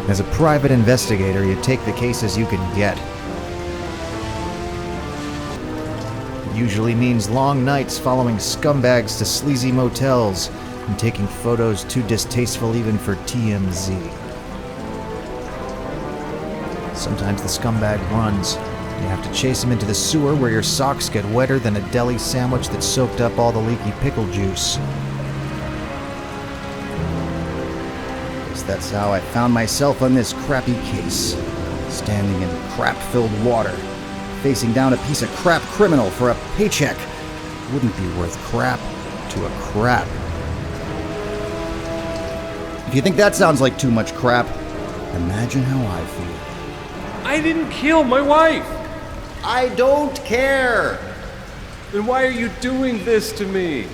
As a private investigator, you take the cases you can get. It usually means long nights following scumbags to sleazy motels and taking photos too distasteful even for TMZ. Sometimes the scumbag runs. You have to chase him into the sewer where your socks get wetter than a deli sandwich that soaked up all the leaky pickle juice. Guess that's how I found myself on this crappy case. Standing in crap-filled water, facing down a piece of crap criminal for a paycheck. Wouldn't be worth crap to a crap. If you think that sounds like too much crap, imagine how I feel. I didn't kill my wife! I don't care! Then why are you doing this to me?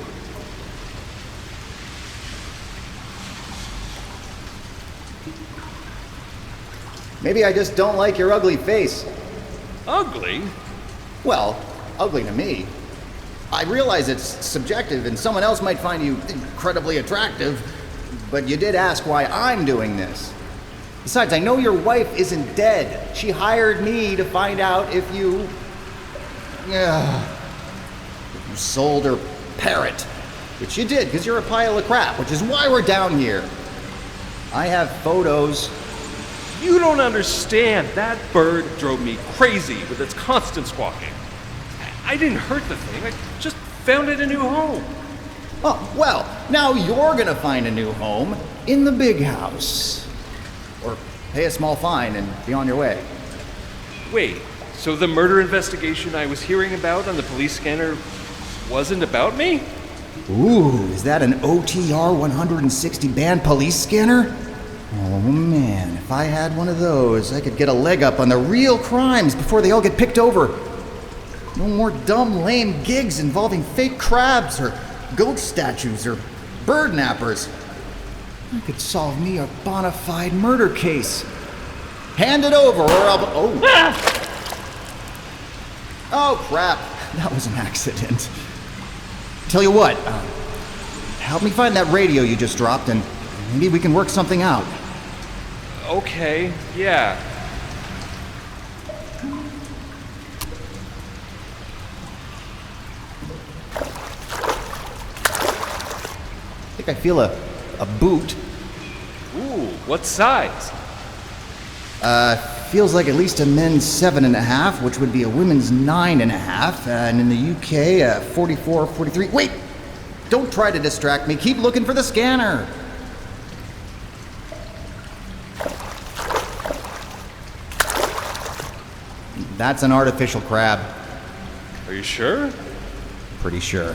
Maybe I just don't like your ugly face. Ugly? Well, ugly to me. I realize it's subjective and someone else might find you incredibly attractive, but you did ask why I'm doing this. Besides, I know your wife isn't dead. She hired me to find out if you sold her parrot. Which you did, because you're a pile of crap, which is why we're down here. I have photos. You don't understand. That bird drove me crazy with its constant squawking. I didn't hurt the thing. I just found it a new home. Oh, well, now you're gonna find a new home in the big house. Or pay a small fine and be on your way. Wait, so the murder investigation I was hearing about on the police scanner wasn't about me? Ooh, is that an OTR 160 band police scanner? Oh man, if I had one of those, I could get a leg up on the real crimes before they all get picked over. No more dumb, lame gigs involving fake crabs or goat statues or bird nappers. I could solve me a bona fide murder case. Hand it over or I'll... Oh. Oh, crap. That was an accident. Tell you what, help me find that radio you just dropped and maybe we can work something out. Okay, yeah. I think I feel a boot. Ooh, what size? Feels like at least a men's 7.5, which would be a women's 9.5, and in the UK, 44, 43. Wait! Don't try to distract me. Keep looking for the scanner. That's an artificial crab. Are you sure? Pretty sure.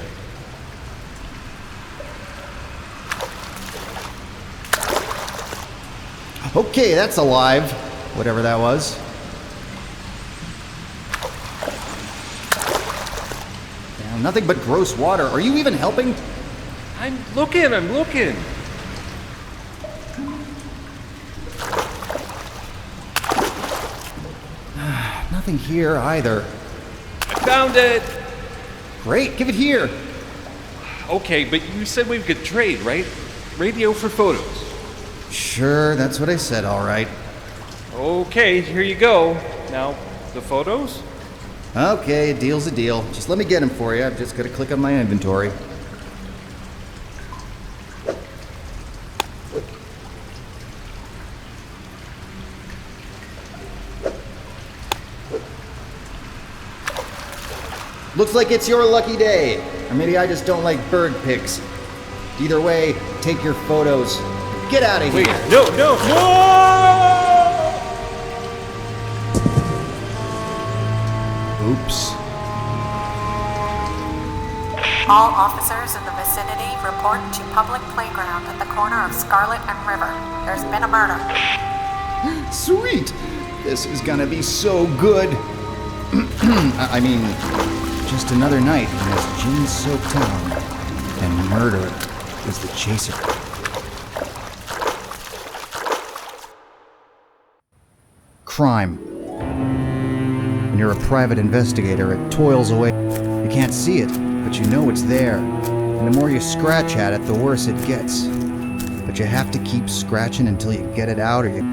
Okay, that's alive. Whatever that was. Yeah, nothing but gross water. Are you even helping? I'm looking. Nothing here either. I found it! Great, give it here. Okay, but you said we could trade, right? Radio for photos. Sure, that's what I said, all right. Okay, here you go. Now, the photos? Okay, a deal's a deal. Just let me get them for you. I've just got to click on my inventory. Looks like it's your lucky day. Or maybe I just don't like bird pics. Either way, take your photos. Get out of here. Wait, no! Oops. All officers in the vicinity report to public playground at the corner of Scarlet and River. There's been a murder. Sweet! This is gonna be so good. I mean, just another night in this gin-soaked town, and murder is the chaser. Crime. When you're a private investigator, it toils away. You can't see it, but you know it's there. And the more you scratch at it, the worse it gets. But you have to keep scratching until you get it out, or you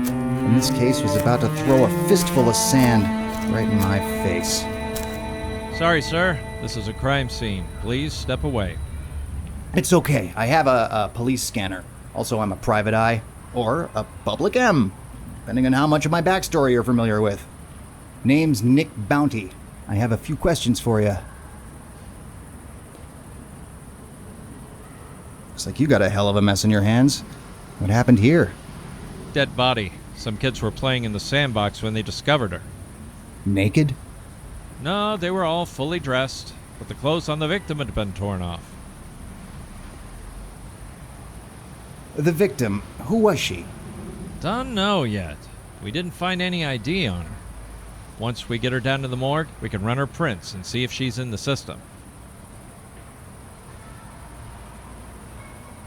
in this case, was about to throw a fistful of sand right in my face. Sorry, sir. This is a crime scene. Please step away. It's okay. I have a police scanner. Also, I'm a private eye, or a public M, depending on how much of my backstory you're familiar with. Name's Nick Bounty. I have a few questions for you. Looks like you got a hell of a mess in your hands. What happened here? Dead body. Some kids were playing in the sandbox when they discovered her. Naked? No, they were all fully dressed, but the clothes on the victim had been torn off. The victim, who was she? Don't know yet. We didn't find any ID on her. Once we get her down to the morgue, we can run her prints and see if she's in the system.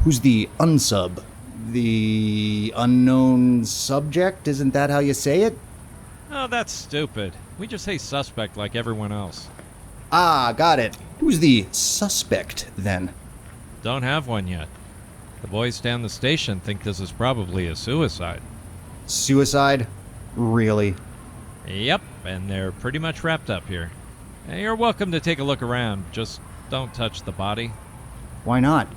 Who's the unsub? The unknown subject? Isn't that how you say it? Oh, that's stupid. We just say suspect like everyone else. Ah, got it. Who's the suspect, then? Don't have one yet. The boys down the station think this is probably a suicide. Suicide? Really? Yep, and they're pretty much wrapped up here. You're welcome to take a look around, just don't touch the body. Why not?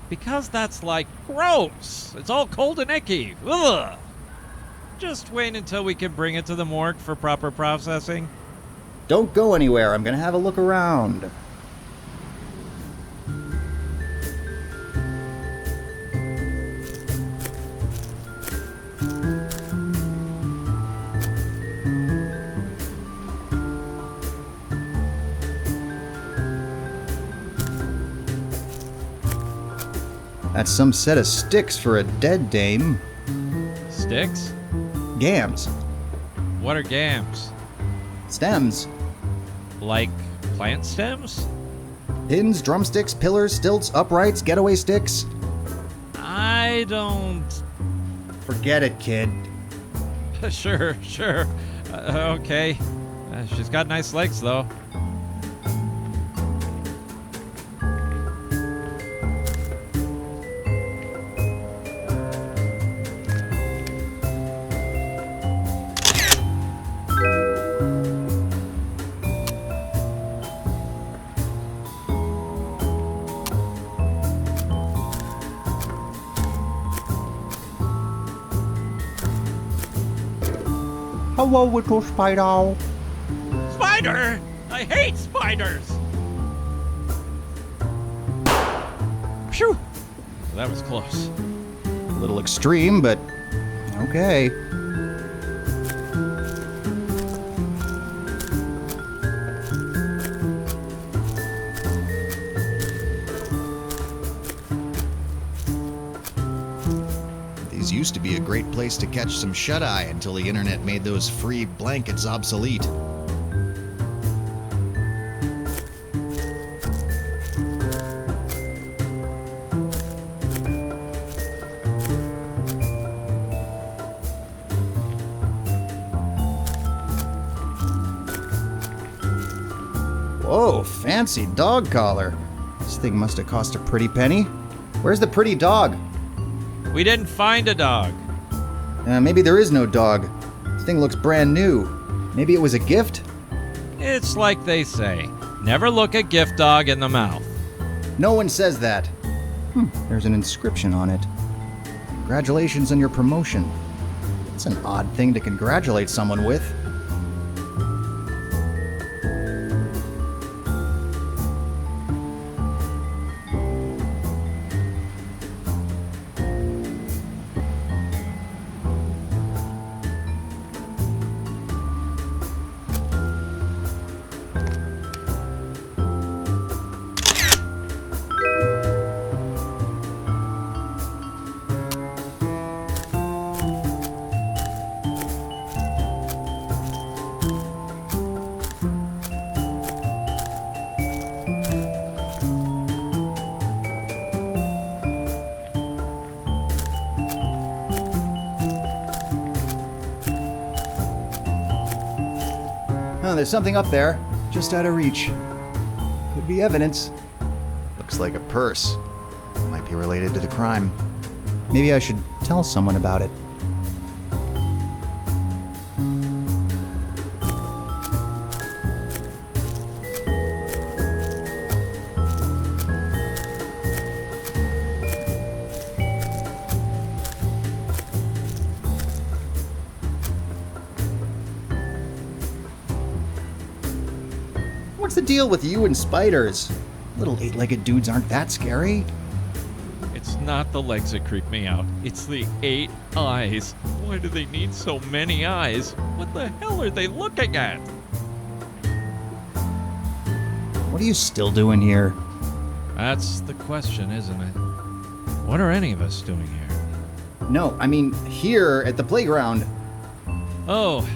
Because that's like gross! It's all cold and icky! Ugh! Just wait until we can bring it to the morgue for proper processing. Don't go anywhere. I'm gonna have a look around. That's some set of sticks for a dead dame. Sticks? Gams. What are gams? Stems. Like plant stems? Pins, drumsticks, pillars, stilts, uprights, getaway sticks. I don't... Forget it, kid. Sure. Okay. She's got nice legs, though. Hello, little spider. Spider! I hate spiders! Phew! That was close. A little extreme, but okay. These used to be a great place to catch some shut-eye until the internet made those free blankets obsolete. Whoa, fancy dog collar. This thing must have cost a pretty penny. Where's the pretty dog? We didn't find a dog. Maybe there is no dog. This thing looks brand new. Maybe it was a gift? It's like they say, never look a gift dog in the mouth. No one says that. There's an inscription on it. Congratulations on your promotion. It's an odd thing to congratulate someone with. Oh, there's something up there, just out of reach. Could be evidence. Looks like a purse. Might be related to the crime. Maybe I should tell someone about it. the deal with you and spiders? Little eight-legged dudes aren't that scary. It's not the legs that creep me out. It's the 8 eyes. Why do they need so many eyes? What the hell are they looking at? What are you still doing here? That's the question, isn't it? What are any of us doing here? No, I mean here at the playground. Oh,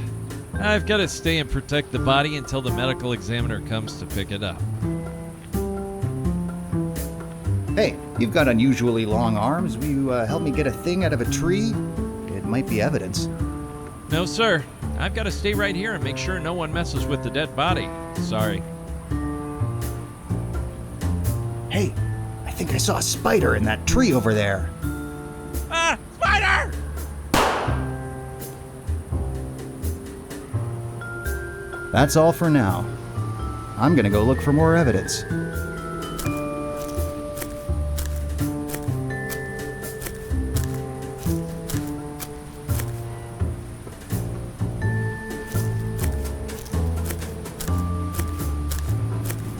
I've got to stay and protect the body until the medical examiner comes to pick it up. Hey, you've got unusually long arms. Will you help me get a thing out of a tree? It might be evidence. No, sir. I've got to stay right here and make sure no one messes with the dead body. Sorry. Hey, I think I saw a spider in that tree over there. Ah! Spider! That's all for now. I'm gonna go look for more evidence.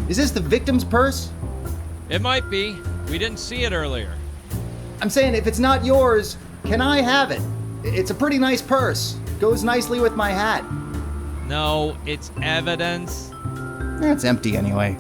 Is this the victim's purse? It might be. We didn't see it earlier. I'm saying if it's not yours, can I have it? It's a pretty nice purse. Goes nicely with my hat. No, it's evidence. It's empty anyway.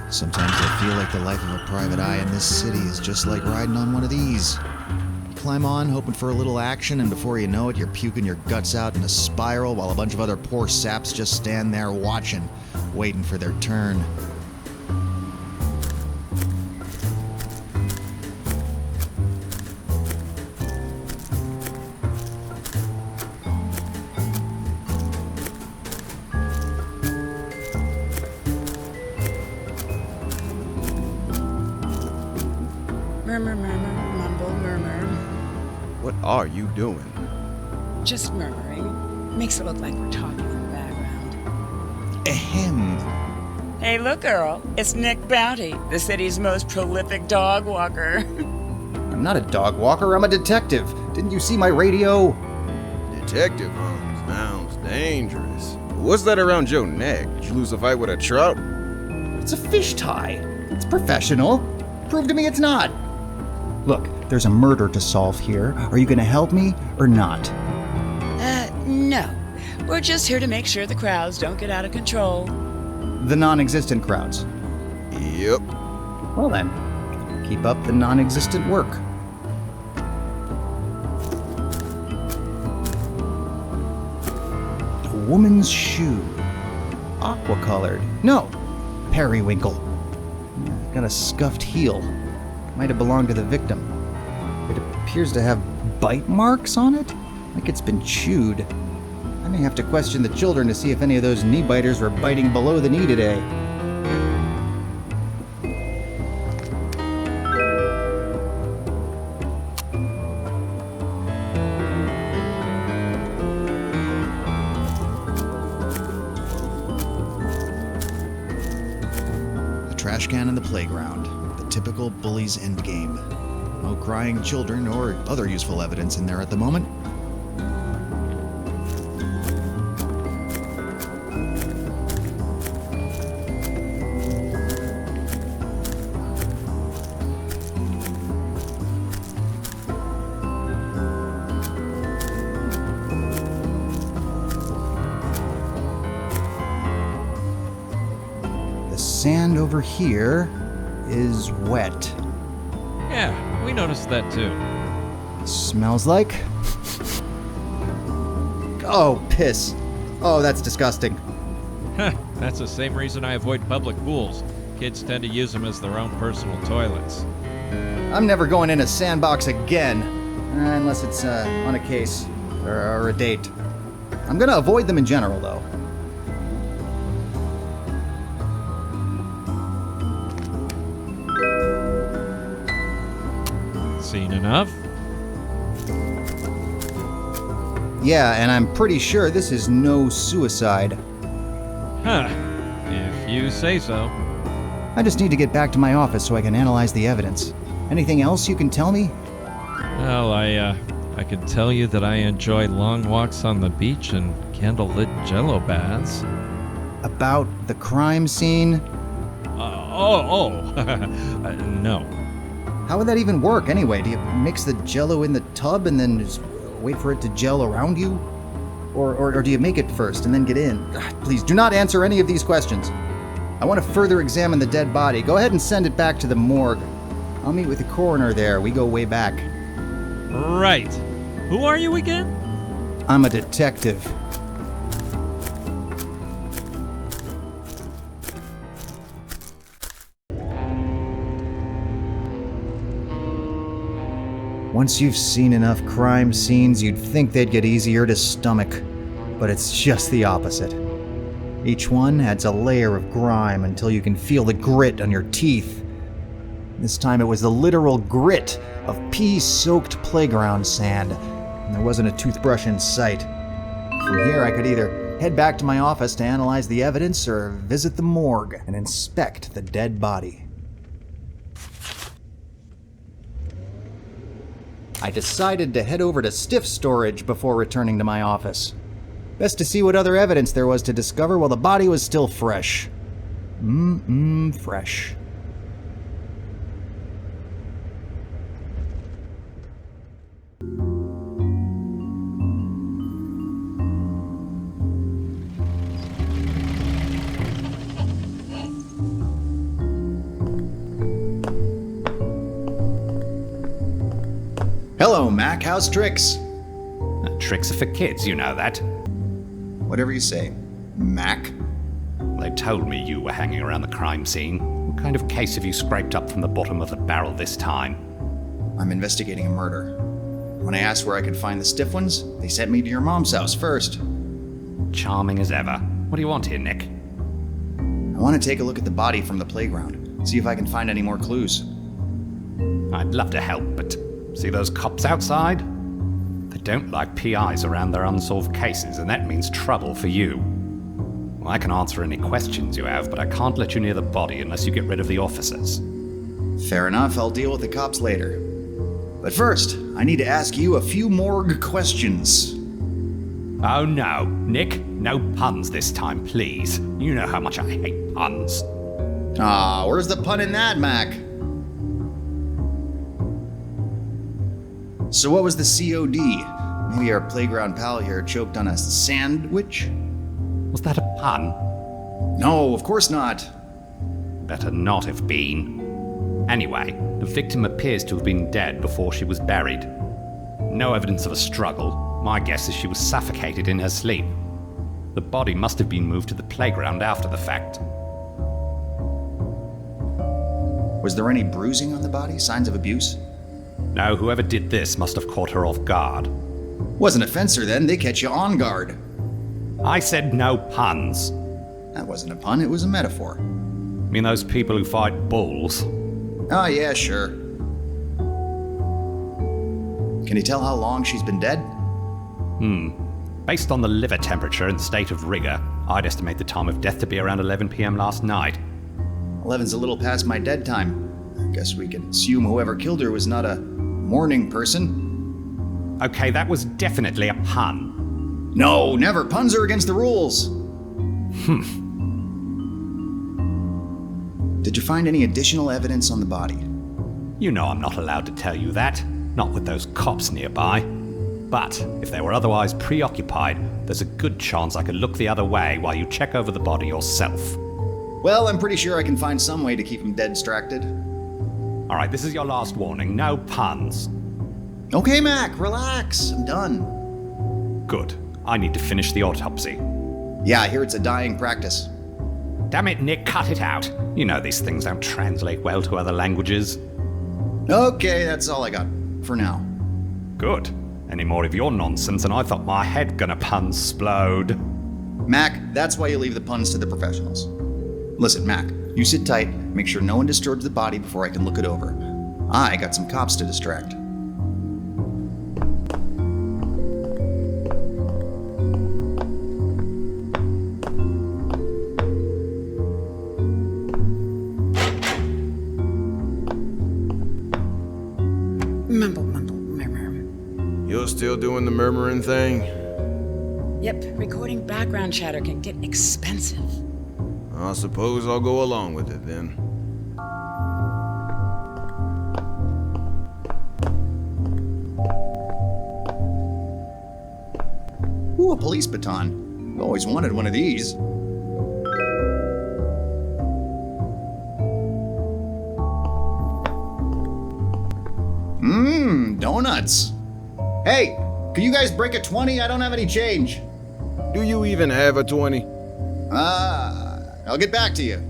Sometimes I feel like the life of a private eye in this city is just like riding on one of these. You climb on, hoping for a little action, and before you know it, you're puking your guts out in a spiral while a bunch of other poor saps just stand there watching, waiting for their turn. Murmur, murmur, mumble, murmur. What are you doing? Just murmuring. Makes it look like we're talking in the background. Ahem. Hey, look, Earl. It's Nick Bounty, the city's most prolific dog walker. I'm not a dog walker, I'm a detective. Didn't you see my radio? Detective, sounds dangerous. What's that around your neck? Did you lose a fight with a trout? It's a fish tie. It's professional. Prove to me it's not. Look, there's a murder to solve here. Are you gonna help me or not? No. We're just here to make sure the crowds don't get out of control. The non-existent crowds. Yep. Well then, keep up the non-existent work. A woman's shoe. Aqua-colored. No, periwinkle. Got a scuffed heel. Might have belonged to the victim. It appears to have bite marks on it, like it's been chewed. I may have to question the children to see if any of those knee biters were biting below the knee today. The trash can in the playground. The typical bully's endgame. No crying children or other useful evidence in there at the moment. The sand over here is wet. Yeah, we noticed that too. Smells like... Oh, piss. Oh, that's disgusting. That's the same reason I avoid public pools. Kids tend to use them as their own personal toilets. I'm never going in a sandbox again. Unless it's on a case or a date. I'm gonna avoid them in general, though. seen enough. Yeah, and I'm pretty sure this is no suicide. Huh. If you say so. I just need to get back to my office so I can analyze the evidence. Anything else you can tell me? Well, I can tell you that I enjoy long walks on the beach and candlelit jello baths. About the crime scene? No. How would that even work anyway? Do you mix the jello in the tub and then just wait for it to gel around you? Or do you make it first and then get in? Please do not answer any of these questions. I want to further examine the dead body. Go ahead and send it back to the morgue. I'll meet with the coroner there. We go way back. Right. Who are you again? I'm a detective. Once you've seen enough crime scenes, you'd think they'd get easier to stomach. But it's just the opposite. Each one adds a layer of grime until you can feel the grit on your teeth. This time it was the literal grit of pea-soaked playground sand, and there wasn't a toothbrush in sight. From here I could either head back to my office to analyze the evidence or visit the morgue and inspect the dead body. I decided to head over to stiff storage before returning to my office. Best to see what other evidence there was to discover while the body was still fresh. Fresh. Hello, Mac. How's tricks? Tricks are for kids, you know that. Whatever you say. Mac? They told me you were hanging around the crime scene. What kind of case have you scraped up from the bottom of the barrel this time? I'm investigating a murder. When I asked where I could find the stiff ones, they sent me to your mom's house first. Charming as ever. What do you want here, Nick? I want to take a look at the body from the playground, see if I can find any more clues. I'd love to help, but see those cops outside? They don't like PIs around their unsolved cases, and that means trouble for you. Well, I can answer any questions you have, but I can't let you near the body unless you get rid of the officers. Fair enough, I'll deal with the cops later. But first, I need to ask you a few morgue questions. Oh no, Nick, no puns this time, please. You know how much I hate puns. Where's the pun in that, Mac? So what was the COD? Maybe our playground pal here choked on a sandwich? Was that a pun? No, of course not. Better not have been. Anyway, the victim appears to have been dead before she was buried. No evidence of a struggle. My guess is she was suffocated in her sleep. The body must have been moved to the playground after the fact. Was there any bruising on the body? Signs of abuse? No, whoever did this must have caught her off guard. Wasn't a fencer then, they catch you on guard. I said no puns. That wasn't a pun, it was a metaphor. I mean those people who fight bulls. Oh yeah, sure. Can you tell how long she's been dead? Based on the liver temperature and state of rigor, I'd estimate the time of death to be around 11 p.m. last night. 11's a little past my dead time. I guess we can assume whoever killed her was not a morning person. Okay, that was definitely a pun. No, never. Puns are against the rules. Did you find any additional evidence on the body? You know I'm not allowed to tell you that. Not with those cops nearby. But if they were otherwise preoccupied, there's a good chance I could look the other way while you check over the body yourself. Well, I'm pretty sure I can find some way to keep them dead distracted. Alright, this is your last warning. No puns. Okay, Mac, relax. I'm done. Good. I need to finish the autopsy. Yeah, I hear it's a dying practice. Damn it, Nick, cut it out. You know these things don't translate well to other languages. Okay, that's all I got. For now. Good. Any more of your nonsense and I thought my head gonna punsplode. Mac, that's why you leave the puns to the professionals. Listen, Mac, you sit tight, make sure no one disturbs the body before I can look it over. I got some cops to distract. Mumble, murmur. You're still doing the murmuring thing? Yep, recording background chatter can get expensive. I suppose I'll go along with it then. Ooh, a police baton. I've always wanted one of these. Donuts. Hey, can you guys break a 20? I don't have any change. Do you even have a 20? I'll get back to you.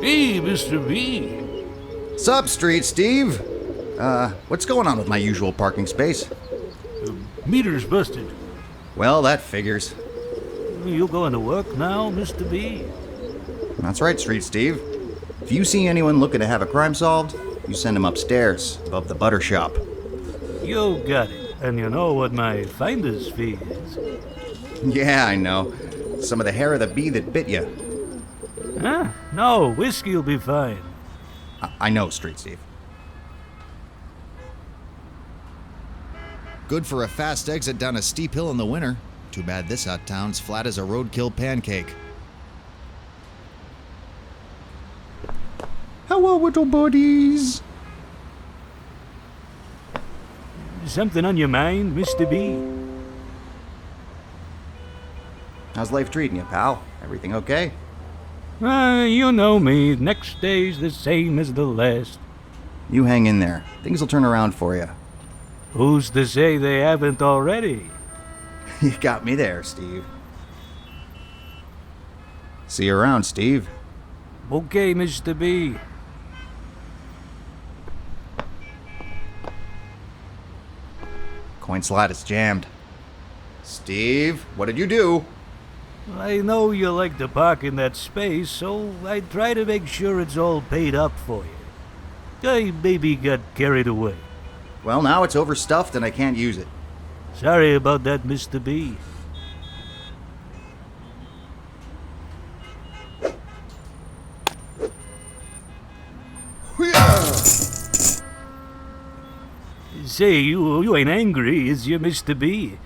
Hey, Mr. B. Sup, Street Steve? What's going on with my usual parking space? Meter's busted. Well, that figures. You going to work now, Mr. B? That's right, Street Steve. If you see anyone looking to have a crime solved, you send them upstairs, above the butter shop. You got it. And you know what my finder's fee is. Yeah, I know. Some of the hair of the bee that bit you. Huh? No, whiskey'll be fine. I know, Street Steve. Good for a fast exit down a steep hill in the winter. Too bad this hot town's flat as a roadkill pancake. Hello, little buddies. Something on your mind, Mr. B? How's life treating you, pal? Everything okay? You know me. Next day's the same as the last. You hang in there. Things will turn around for you. Who's to say they haven't already? You got me there, Steve. See you around, Steve. Okay, Mr. B. Coin slot is jammed. Steve, what did you do? I know you like to park in that space, so I try to make sure it's all paid up for you. I maybe got carried away. Well, now it's overstuffed and I can't use it. Sorry about that, Mr. B. Say, you ain't angry, is you, Mr. B?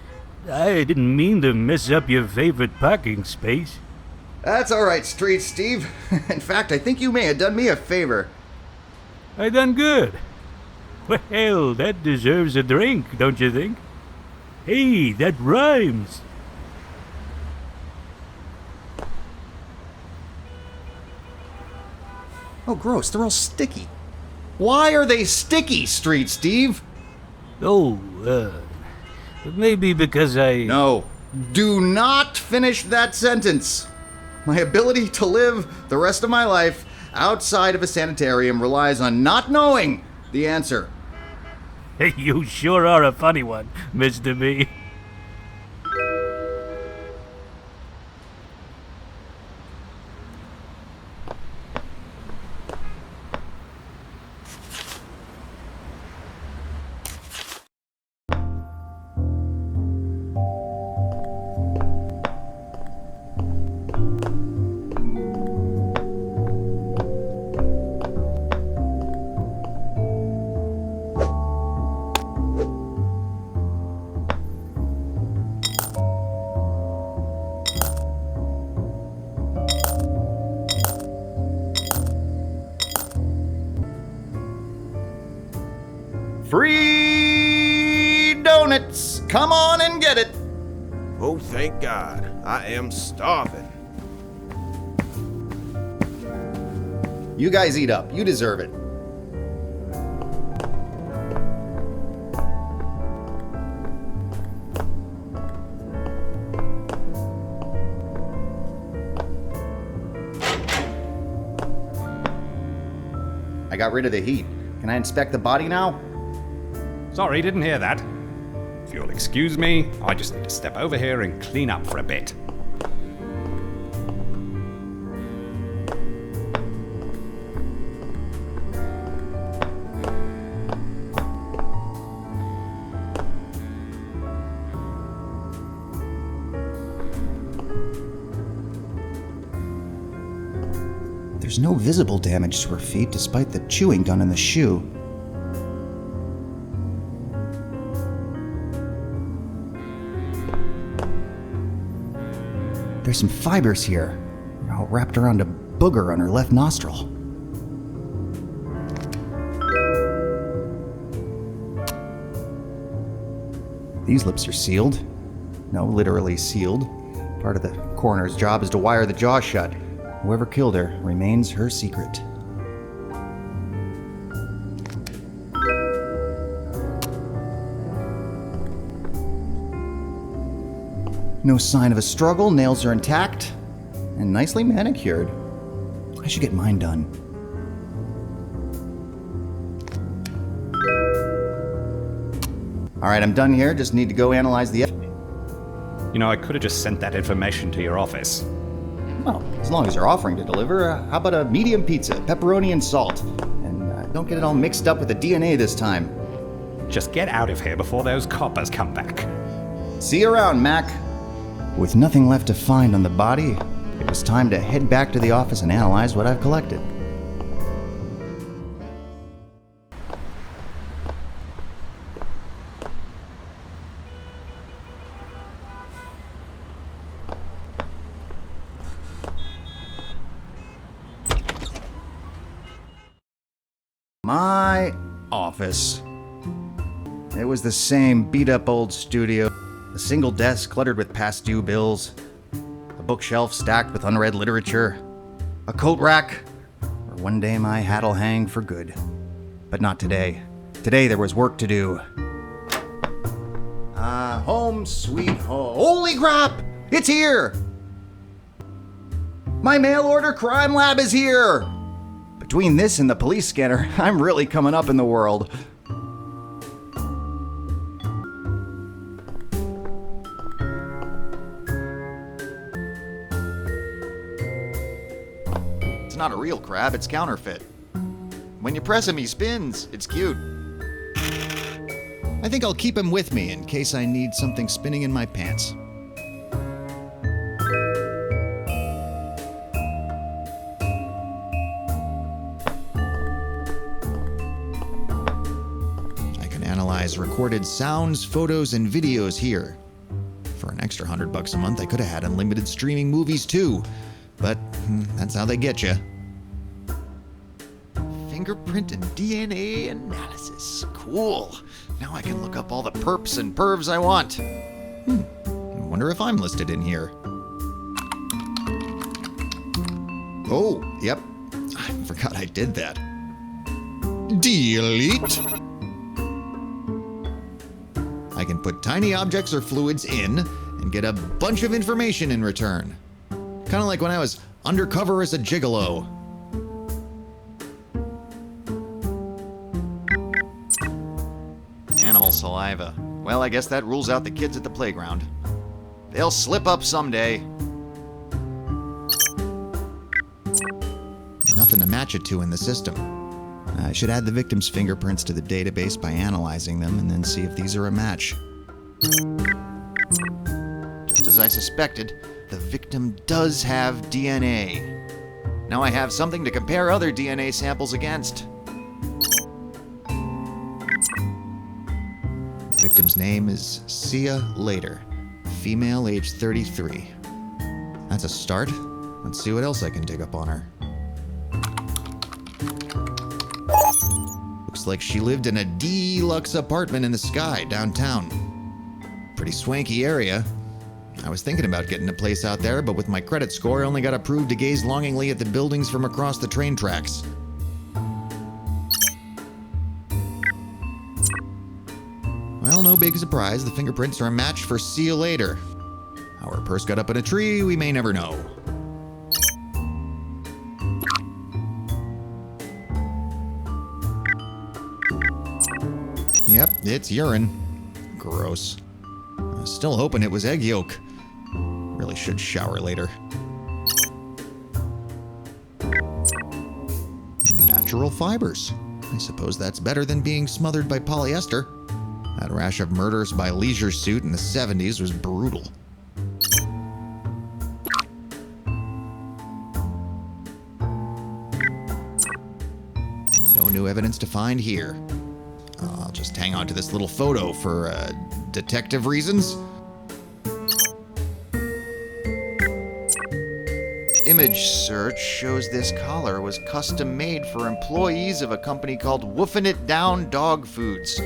I didn't mean to mess up your favorite parking space. That's all right, Street Steve. In fact, I think you may have done me a favor. I done good. Well, that deserves a drink, don't you think? Hey, that rhymes. Oh, gross. They're all sticky. Why are they sticky, Street Steve? Oh, maybe because I... No. Do not finish that sentence. My ability to live the rest of my life outside of a sanitarium relies on not knowing the answer. You sure are a funny one, Mr. B. Free donuts! Come on and get it! Oh, thank God. I am starving. You guys eat up. You deserve it. got rid of the heat. Can I inspect the body now? Sorry, didn't hear that. If you'll excuse me, I just need to step over here and clean up for a bit. There's no visible damage to her feet despite the chewing done in the shoe. There's some fibers here, all wrapped around a booger on her left nostril. These lips are sealed. No, literally sealed. Part of the coroner's job is to wire the jaw shut. Whoever killed her remains her secret. No sign of a struggle, nails are intact, and nicely manicured. I should get mine done. Alright, I'm done here, just need to go analyze the You know, I could have just sent that information to your office. Well, as long as you're offering to deliver, how about a medium pizza, pepperoni and salt? And don't get it all mixed up with the DNA this time. Just get out of here before those coppers come back. See you around, Mac. With nothing left to find on the body, it was time to head back to the office and analyze what I've collected. My office. It was the same beat-up old studio. A single desk cluttered with past due bills. A bookshelf stacked with unread literature. A coat rack where one day my hat'll hang for good. But not today. Today there was work to do. Home sweet home. Holy crap! It's here! My mail order crime lab is here! Between this and the police scanner, I'm really coming up in the world. It's not a real crab, it's counterfeit. When you press him, he spins. It's cute. I think I'll keep him with me in case I need something spinning in my pants. Recorded sounds, photos, and videos here. For an extra $100 a month, I could have had unlimited streaming movies too. But that's how they get you. Fingerprint and DNA analysis. Cool. Now I can look up all the perps and pervs I want. I wonder if I'm listed in here. Oh, yep. I forgot I did that. Delete. I can put tiny objects or fluids in and get a bunch of information in return. Kind of like when I was undercover as a gigolo. Animal saliva. Well, I guess that rules out the kids at the playground. They'll slip up someday. Nothing to match it to in the system. I should add the victim's fingerprints to the database by analyzing them and then see if these are a match. Just as I suspected, the victim does have DNA. Now I have something to compare other DNA samples against. Victim's name is Sia Later, female, age 33. That's a start. Let's see what else I can dig up on her. Looks like she lived in a deluxe apartment in the sky downtown. Pretty swanky area. I was thinking about getting a place out there, but with my credit score, I only got approved to gaze longingly at the buildings from across the train tracks. Well, no big surprise. The fingerprints are a match for See You Later. How her purse got up in a tree, we may never know. Yep, it's urine. Gross. I'm still hoping it was egg yolk. Really should shower later. Natural fibers. I suppose that's better than being smothered by polyester. That rash of murders by leisure suit in the 70s was brutal. No new evidence to find here. I'll just hang on to this little photo for detective reasons. Image search shows this collar was custom made for employees of a company called Woofin' It Down Dog Foods.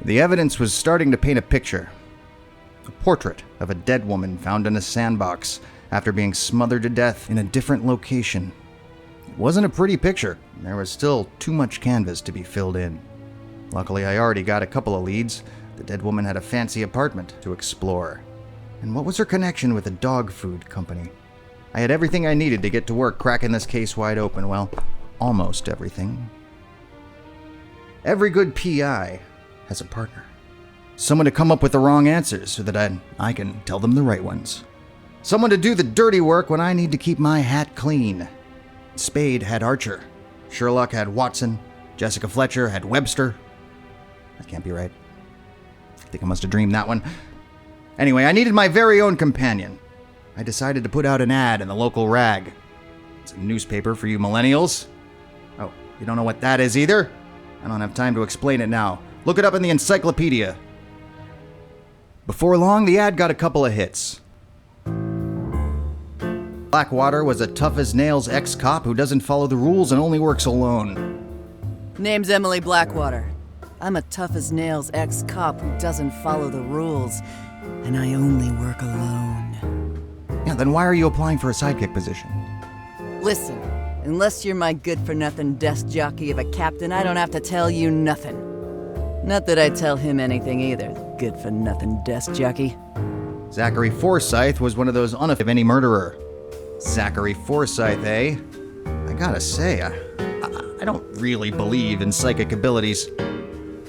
The evidence was starting to paint a picture. A portrait of a dead woman found in a sandbox after being smothered to death in a different location. It wasn't a pretty picture. There was still too much canvas to be filled in. Luckily, I already got a couple of leads. The dead woman had a fancy apartment to explore. And what was her connection with a dog food company? I had everything I needed to get to work cracking this case wide open. Well, almost everything. Every good PI has a partner. Someone to come up with the wrong answers so that I can tell them the right ones. Someone to do the dirty work when I need to keep my hat clean. Spade had Archer. Sherlock had Watson. Jessica Fletcher had Webster. That can't be right. I think I must have dreamed that one. Anyway, I needed my very own companion. I decided to put out an ad in the local rag. It's a newspaper for you millennials. Oh, you don't know what that is either? I don't have time to explain it now. Look it up in the encyclopedia. Before long, the ad got a couple of hits. Blackwater was a tough-as-nails ex-cop who doesn't follow the rules and only works alone. Name's Emily Blackwater. I'm a tough-as-nails ex-cop who doesn't follow the rules, and I only work alone. Yeah, then why are you applying for a sidekick position? Listen, unless you're my good-for-nothing desk jockey of a captain, I don't have to tell you nothing. Not that I tell him anything either, good-for-nothing desk jockey. Zachary Forsyth was one of those unaffected any murderer. Zachary Forsyth, eh? I gotta say, I don't really believe in psychic abilities.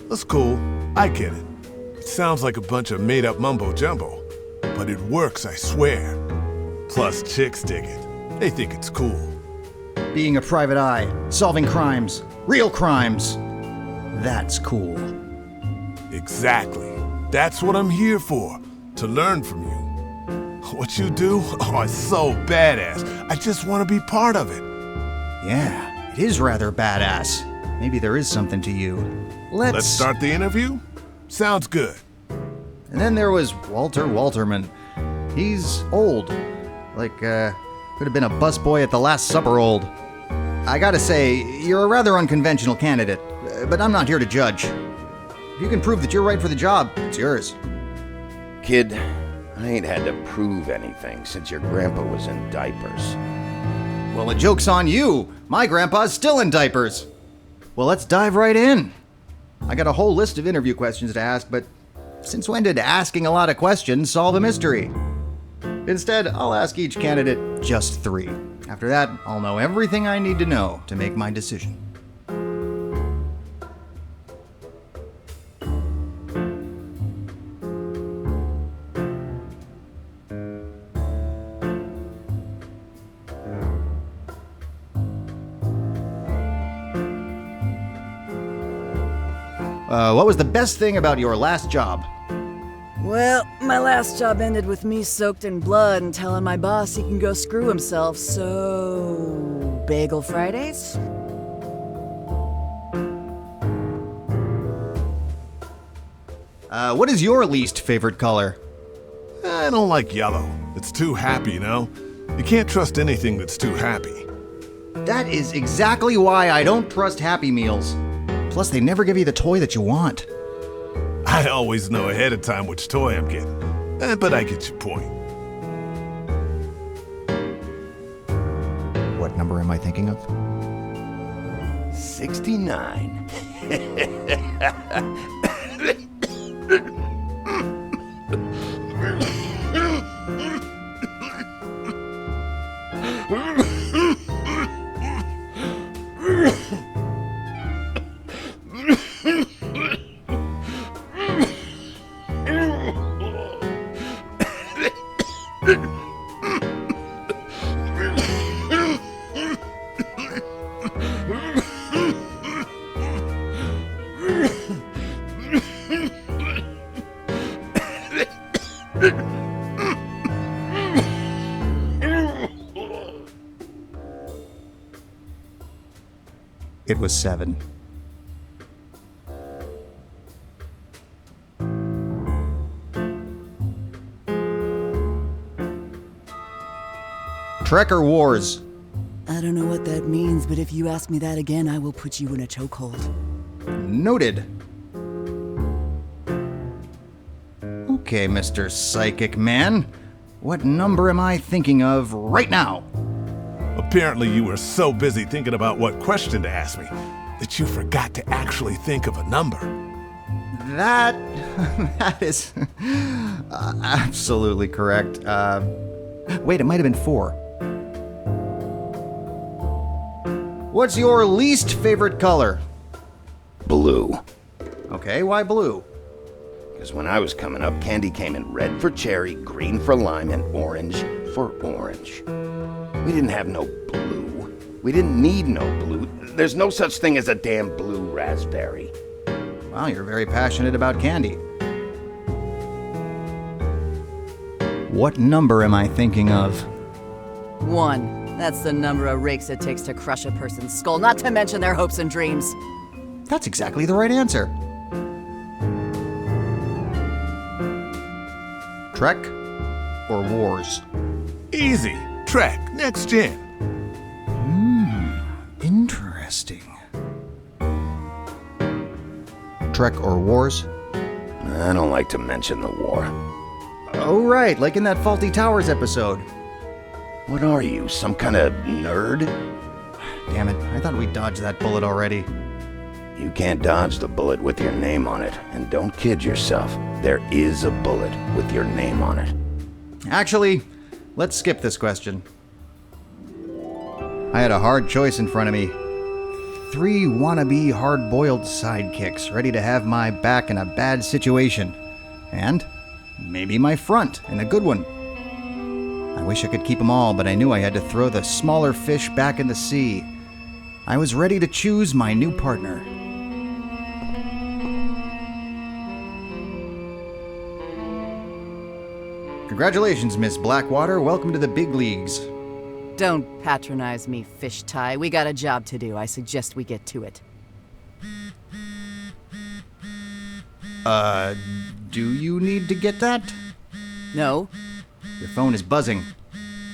That's cool. I get it. It sounds like a bunch of made-up mumbo-jumbo. But it works, I swear. Plus, chicks dig it. They think it's cool. Being a private eye, solving crimes, real crimes. That's cool. Exactly. That's what I'm here for. To learn from you. What you do? Oh, it's so badass. I just want to be part of it. Yeah, it is rather badass. Maybe there is something to you. Let's start the interview? Sounds good. And then there was Walter Walterman. He's old. Like, could have been a busboy at the Last Supper old. I gotta say, you're a rather unconventional candidate, but I'm not here to judge. If you can prove that you're right for the job, it's yours. Kid, I ain't had to prove anything since your grandpa was in diapers. Well, the joke's on you. My grandpa's still in diapers. Well, let's dive right in. I got a whole list of interview questions to ask, but since when did asking a lot of questions solve a mystery? Instead, I'll ask each candidate just 3. After that, I'll know everything I need to know to make my decision. What was the best thing about your last job? Well, my last job ended with me soaked in blood and telling my boss he can go screw himself, so... Bagel Fridays? What is your least favorite color? I don't like yellow. It's too happy, you know? You can't trust anything that's too happy. That is exactly why I don't trust Happy Meals. Plus, they never give you the toy that you want. I always know ahead of time which toy I'm getting. But I get your point. What number am I thinking of? 69. It was 7. Trek or Wars? I don't know what that means, but if you ask me that again, I will put you in a chokehold. Noted. Okay, Mr. Psychic Man. What number am I thinking of right now? Apparently you were so busy thinking about what question to ask me that you forgot to actually think of a number. That is absolutely correct. Wait, it might have been 4. What's your least favorite color? Blue. Okay, why blue? Because when I was coming up, candy came in red for cherry, green for lime, and orange for orange. We didn't have no blue. We didn't need no blue. There's no such thing as a damn blue raspberry. Wow, you're very passionate about candy. What number am I thinking of? 1. That's the number of rakes it takes to crush a person's skull, not to mention their hopes and dreams. That's exactly the right answer. Trek or Wars? Easy. Trek. Next gen. Interesting. Trek or Wars? I don't like to mention the war. Oh, right, like in that Faulty Towers episode. What are you, some kind of nerd? Damn it, I thought we dodged that bullet already. You can't dodge the bullet with your name on it. And don't kid yourself. There is a bullet with your name on it. Actually, let's skip this question. I had a hard choice in front of me. 3 wannabe hard-boiled sidekicks ready to have my back in a bad situation. And maybe my front in a good one. I wish I could keep them all, but I knew I had to throw the smaller fish back in the sea. I was ready to choose my new partner. Congratulations, Miss Blackwater. Welcome to the big leagues. Don't patronize me, fish tie. We got a job to do. I suggest we get to it. Do you need to get that? No. Your phone is buzzing.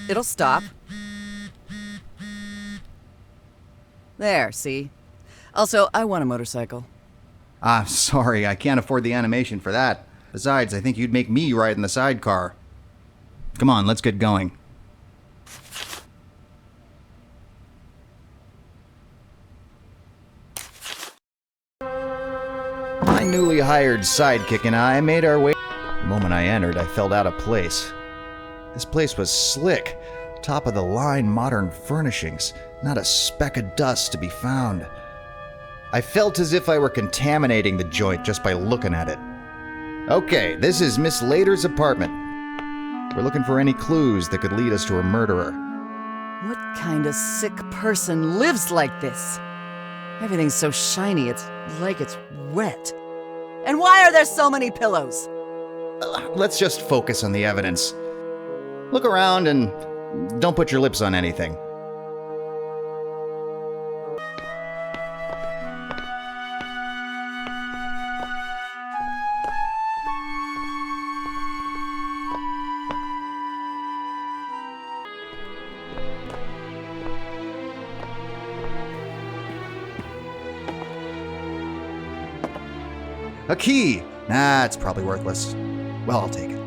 It'll stop. There, see? Also, I want a motorcycle. Sorry, I can't afford the animation for that. Besides, I think you'd make me ride in the sidecar. Come on, let's get going. My newly hired sidekick and I made our way. The moment I entered, I felt out of place. This place was slick, top-of-the-line modern furnishings, not a speck of dust to be found. I felt as if I were contaminating the joint just by looking at it. Okay, this is Miss Lader's apartment. We're looking for any clues that could lead us to her murderer. What kind of sick person lives like this? Everything's so shiny, it's like it's wet. And why are there so many pillows? Let's just focus on the evidence. Look around and don't put your lips on anything. A key! Nah, it's probably worthless. Well, I'll take it.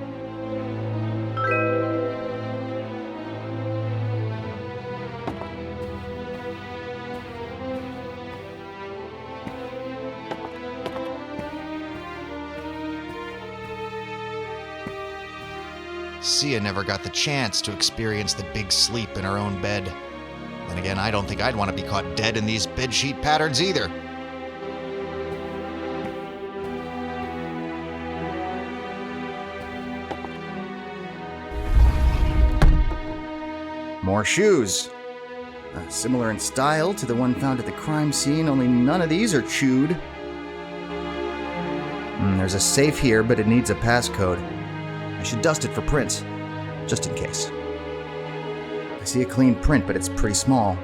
Sia never got the chance to experience the big sleep in her own bed. Then again, I don't think I'd want to be caught dead in these bedsheet patterns either. More shoes. Similar in style to the one found at the crime scene, only none of these are chewed. There's a safe here, but it needs a passcode. I should dust it for prints, just in case. I see a clean print, but it's pretty small.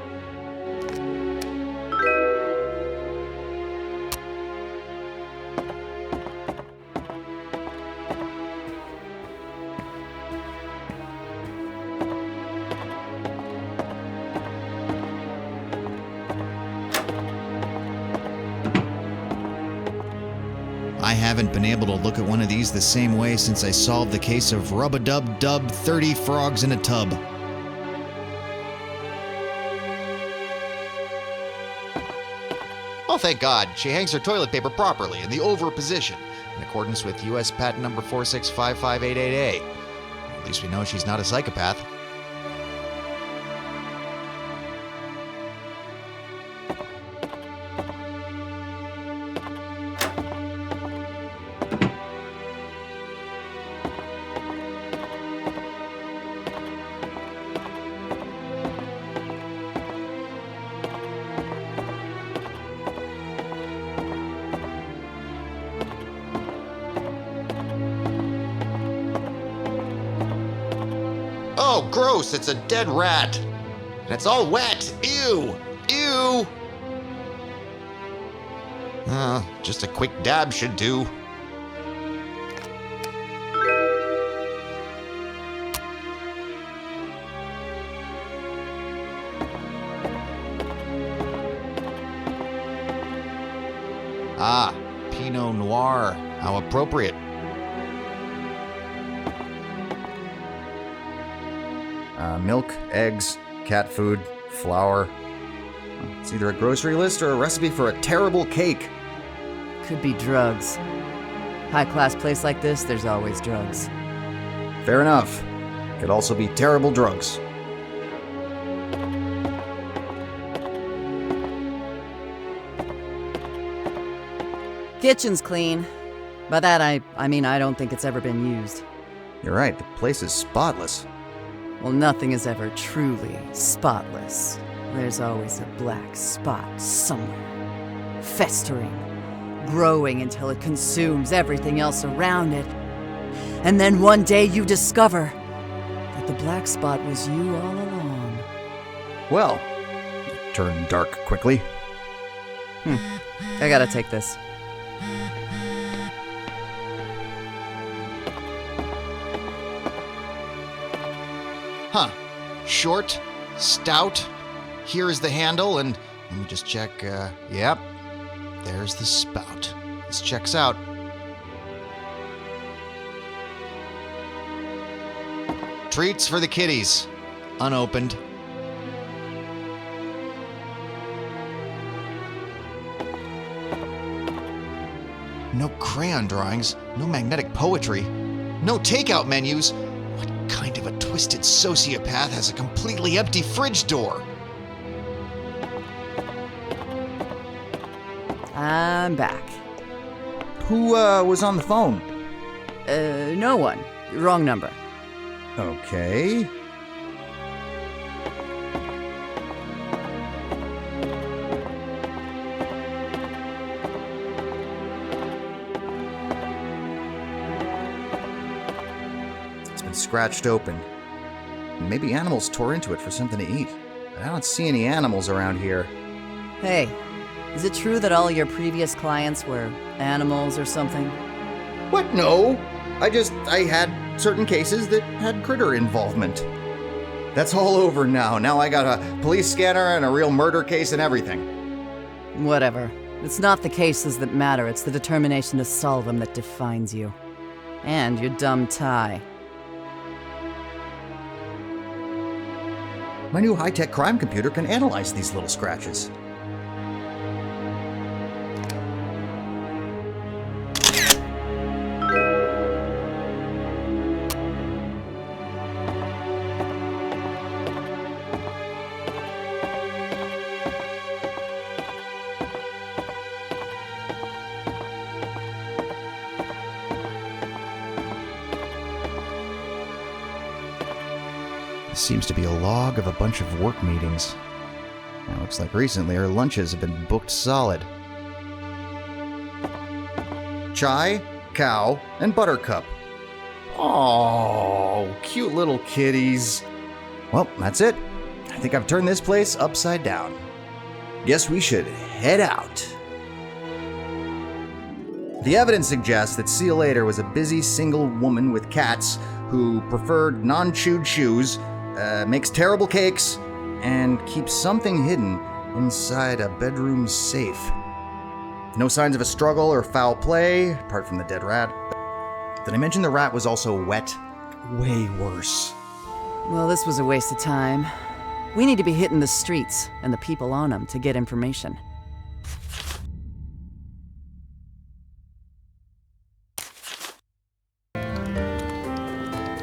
I haven't been able to look at one of these the same way since I solved the case of Rub-a-Dub-Dub 30 Frogs in a Tub. Oh, thank God. She hangs her toilet paper properly in the over position, in accordance with U.S. Patent Number 4655888A. At least we know she's not a psychopath. Oh, gross, it's a dead rat. And it's all wet. Ew. Ew. Just a quick dab should do. Ah, Pinot Noir. How appropriate. Milk, eggs, cat food, flour. It's either a grocery list or a recipe for a terrible cake. Could be drugs. High-class place like this, there's always drugs. Fair enough. Could also be terrible drugs. Kitchen's clean. By that, I mean I don't think it's ever been used. You're right, the place is spotless. Well, nothing is ever truly spotless. There's always a black spot somewhere, festering, growing until it consumes everything else around it. And then one day you discover that the black spot was you all along. Well, it turned dark quickly. I gotta take this. Huh. Short, stout. Here is the handle, and let me just check. Yep. There's the spout. This checks out. Treats for the kiddies. Unopened. No crayon drawings, no magnetic poetry, no takeout menus. What kind of a twisted sociopath has a completely empty fridge door? I'm back. Who was on the phone? No one. Wrong number. Okay. It's been scratched open. Maybe animals tore into it for something to eat. But I don't see any animals around here. Hey, is it true that all your previous clients were animals or something? What? No. I had certain cases that had critter involvement. That's all over now. Now I got a police scanner and a real murder case and everything. Whatever. It's not the cases that matter, it's the determination to solve them that defines you. And your dumb tie. My new high-tech crime computer can analyze these little scratches. Seems to be a log of a bunch of work meetings. Now, looks like recently her lunches have been booked solid. Chai, cow, and buttercup. Oh, cute little kitties. Well, that's it. I think I've turned this place upside down. Guess we should head out. The evidence suggests that See You Later was a busy single woman with cats who preferred non-chewed shoes, makes terrible cakes, and keeps something hidden inside a bedroom safe. No signs of a struggle or foul play, apart from the dead rat. Did I mention the rat was also wet? Way worse. Well, this was a waste of time. We need to be hitting the streets and the people on them to get information.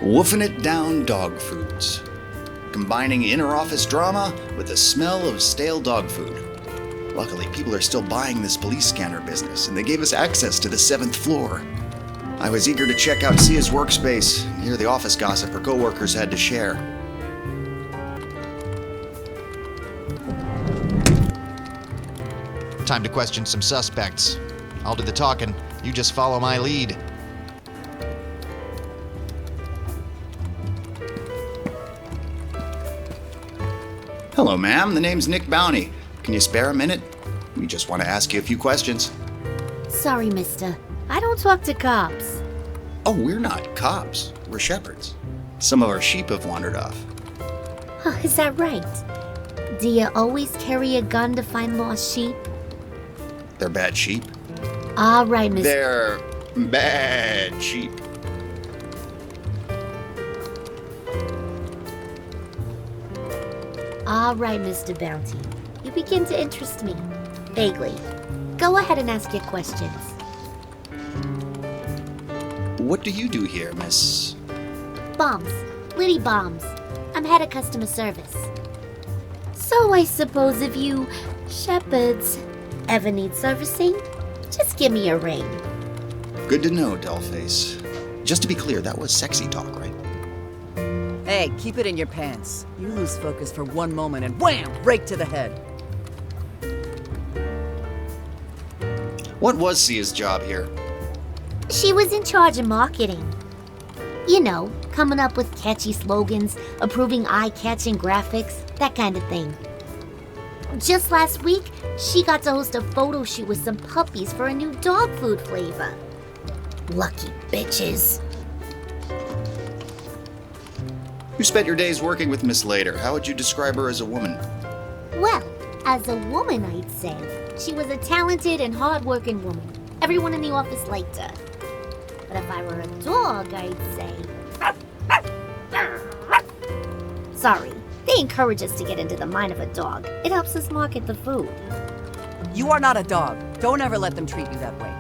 Woofing it down dog foods. Combining inter-office drama with the smell of stale dog food. Luckily, people are still buying this police scanner business, and they gave us access to the 7th floor. I was eager to check out Sia's workspace and hear the office gossip her coworkers had to share. Time to question some suspects. I'll do the talking. You just follow my lead. Hello, ma'am. The name's Nick Bounty. Can you spare a minute? We just want to ask you a few questions. Sorry, mister. I don't talk to cops. Oh, we're not cops. We're shepherds. Some of our sheep have wandered off. Huh, is that right? Do you always carry a gun to find lost sheep? They're bad sheep. All right, mister. They're bad sheep. All right, Mr. Bounty. You begin to interest me. Vaguely. Go ahead and ask your questions. What do you do here, miss? Bombs. Liddy Bombs. I'm head of customer service. So I suppose if you shepherds ever need servicing, just give me a ring. Good to know, Dollface. Just to be clear, that was sexy talk, right? Hey, keep it in your pants. You lose focus for one moment and wham! Rake to the head. What was Sia's job here? She was in charge of marketing. You know, coming up with catchy slogans, approving eye-catching graphics, that kind of thing. Just last week, she got to host a photo shoot with some puppies for a new dog food flavor. Lucky bitches. You spent your days working with Miss Lader. How would you describe her as a woman? Well, as a woman, I'd say. She was a talented and hard-working woman. Everyone in the office liked her. But if I were a dog, I'd say... Sorry, they encourage us to get into the mind of a dog. It helps us market the food. You are not a dog. Don't ever let them treat you that way.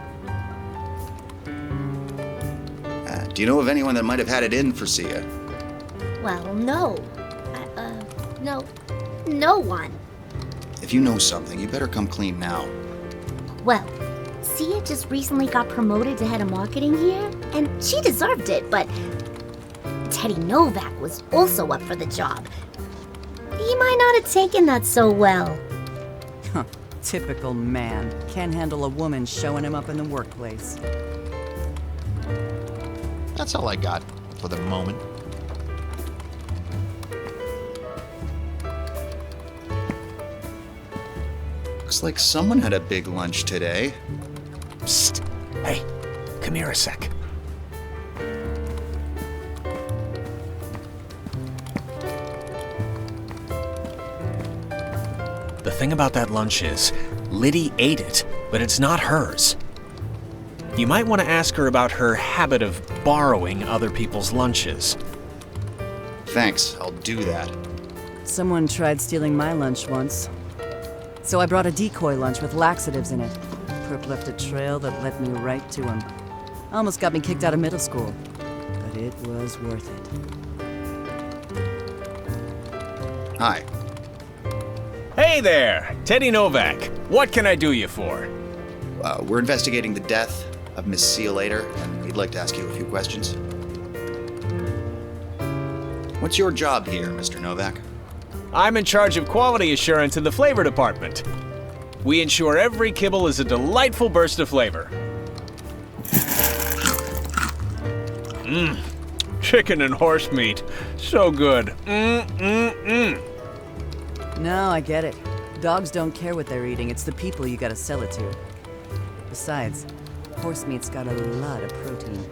Do you know of anyone that might have had it in for Sia? Well, no. No one. If you know something, you better come clean now. Well, Sia just recently got promoted to head of marketing here, and she deserved it, but Teddy Novak was also up for the job. He might not have taken that so well. Typical man. Can't handle a woman showing him up in the workplace. That's all I got for the moment. Looks like someone had a big lunch today. Psst. Hey, come here a sec. The thing about that lunch is, Liddy ate it, but it's not hers. You might want to ask her about her habit of borrowing other people's lunches. Thanks, I'll do that. Someone tried stealing my lunch once. So I brought a decoy lunch with laxatives in it. Perp left a trail that led me right to him. Almost got me kicked out of middle school. But it was worth it. Hi. Hey there! Teddy Novak. What can I do you for? We're investigating the death of Miss Sia Lader, and we'd like to ask you a few questions. What's your job here, Mr. Novak? I'm in charge of quality assurance in the flavor department. We ensure every kibble is a delightful burst of flavor. Chicken and horse meat. So good. No, I get it. Dogs don't care what they're eating. It's the people you gotta sell it to. Besides, horse meat's got a lot of protein.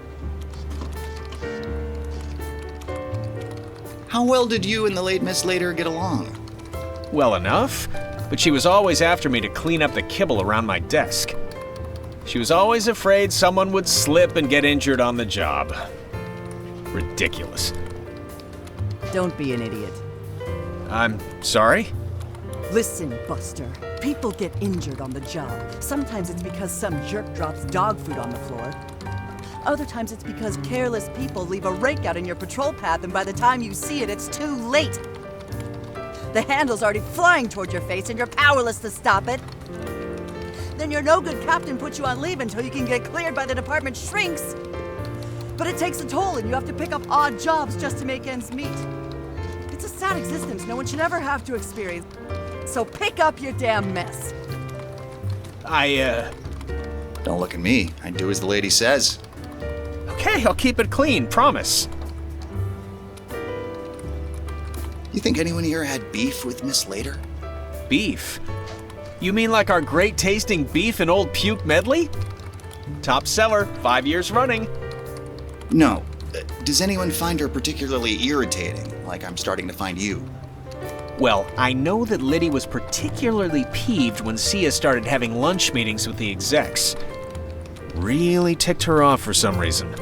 How well did you and the late Miss Lader get along? Well enough, but she was always after me to clean up the kibble around my desk. She was always afraid someone would slip and get injured on the job. Ridiculous. Don't be an idiot. I'm sorry? Listen, Buster. People get injured on the job. Sometimes it's because some jerk drops dog food on the floor. Other times it's because careless people leave a rake out in your patrol path, and by the time you see it, it's too late. The handle's already flying toward your face, and you're powerless to stop it. Then your no-good captain puts you on leave until you can get cleared by the department shrinks. But it takes a toll, and you have to pick up odd jobs just to make ends meet. It's a sad existence no one should ever have to experience. So pick up your damn mess. Don't look at me. I do as the lady says. Okay, I'll keep it clean, promise. You think anyone here had beef with Miss Later? Beef? You mean like our great-tasting beef and old puke medley? Top seller, 5 years running. No. Does anyone find her particularly irritating, like I'm starting to find you? Well, I know that Liddy was particularly peeved when Sia started having lunch meetings with the execs. Really ticked her off for some reason.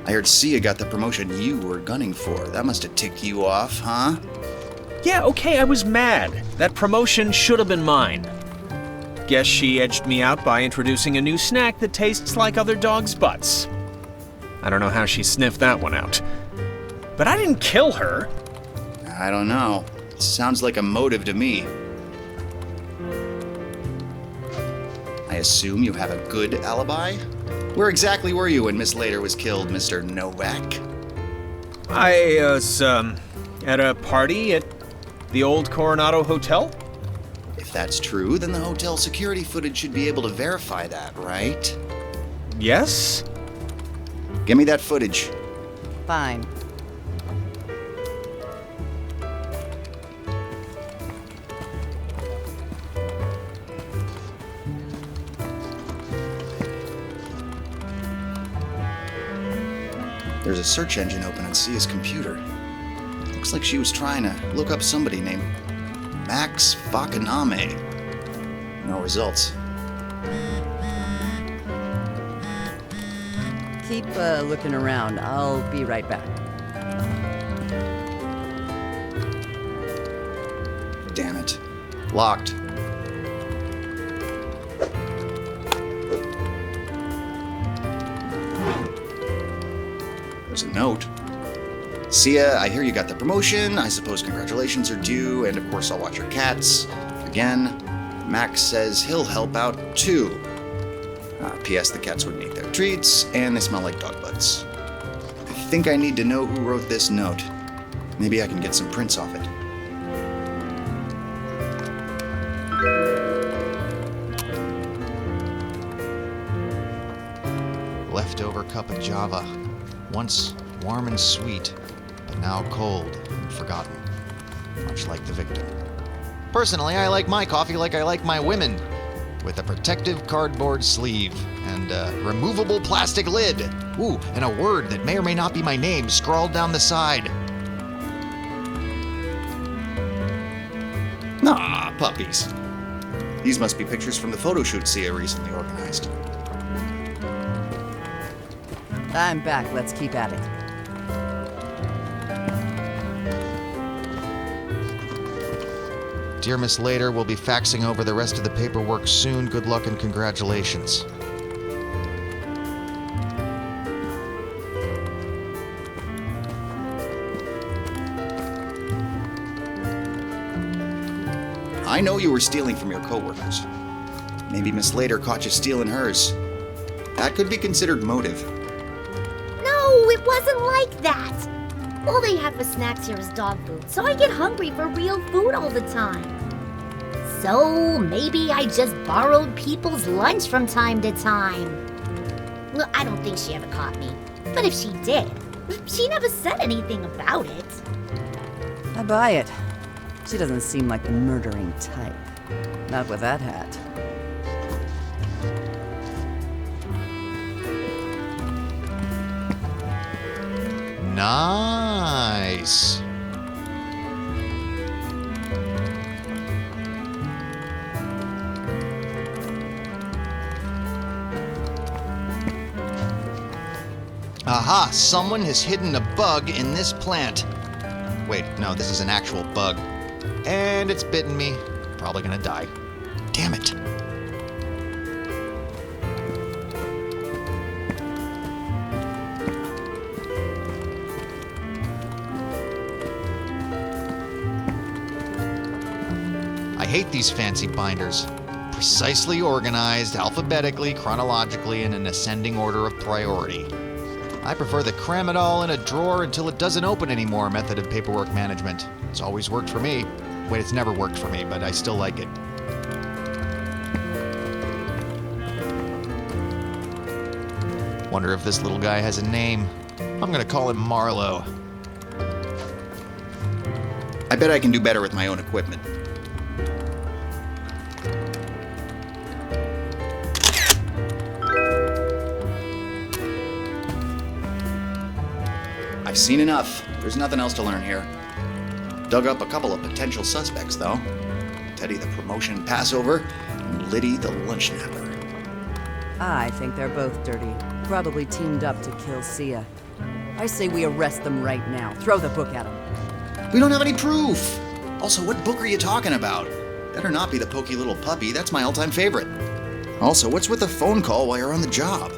I heard Sia got the promotion you were gunning for. That must have ticked you off, huh? Yeah, okay, I was mad. That promotion should have been mine. Guess she edged me out by introducing a new snack that tastes like other dogs' butts. I don't know how she sniffed that one out. But I didn't kill her. I don't know. Sounds like a motive to me. I assume you have a good alibi? Where exactly were you when Miss Later was killed, Mr. Novak? I was, at a party at the old Coronado Hotel? If that's true, then the hotel security footage should be able to verify that, right? Yes? Give me that footage. Fine. There's a search engine open on Sia's computer. Looks like she was trying to look up somebody named Max Fakaname. No results. Keep looking around. I'll be right back. Damn it. Locked. There's a note. Sia, I hear you got the promotion. I suppose congratulations are due, and of course I'll watch your cats. Again, Max says he'll help out too. P.S. The cats would need their treats, and they smell like dog butts. I think I need to know who wrote this note. Maybe I can get some prints off it. Leftover cup of Java. Once warm and sweet, but now cold and forgotten. Much like the victim. Personally, I like my coffee like I like my women. With a protective cardboard sleeve and a removable plastic lid. Ooh, and a word that may or may not be my name scrawled down the side. Ah, puppies. These must be pictures from the photo shoot Sia recently organized. I'm back. Let's keep at it. Dear Miss Later, we'll be faxing over the rest of the paperwork soon. Good luck and congratulations. I know you were stealing from your coworkers. Maybe Miss Later caught you stealing hers. That could be considered motive. No, it wasn't like that. All they have for snacks here is dog food, so I get hungry for real food all the time. So maybe I just borrowed people's lunch from time to time. Well, I don't think she ever caught me, but if she did, she never said anything about it. I buy it. She doesn't seem like the murdering type. Not with that hat. Nice. Aha! Someone has hidden a bug in this plant. Wait, no, this is an actual bug. And it's bitten me. Probably gonna die. Damn it. I hate these fancy binders. Precisely organized, alphabetically, chronologically, in an ascending order of priority. I prefer the cram it all in a drawer until it doesn't open anymore method of paperwork management. It's always worked for me. Wait, it's never worked for me, but I still like it. Wonder if this little guy has a name. I'm gonna call him Marlowe. I bet I can do better with my own equipment. I've seen enough. There's nothing else to learn here. Dug up a couple of potential suspects, though. Teddy the promotion passover, and Liddy the lunch napper. I think they're both dirty. Probably teamed up to kill Sia. I say we arrest them right now. Throw the book at them. We don't have any proof! Also, what book are you talking about? Better not be the pokey little puppy. That's my all-time favorite. Also, what's with the phone call while you're on the job?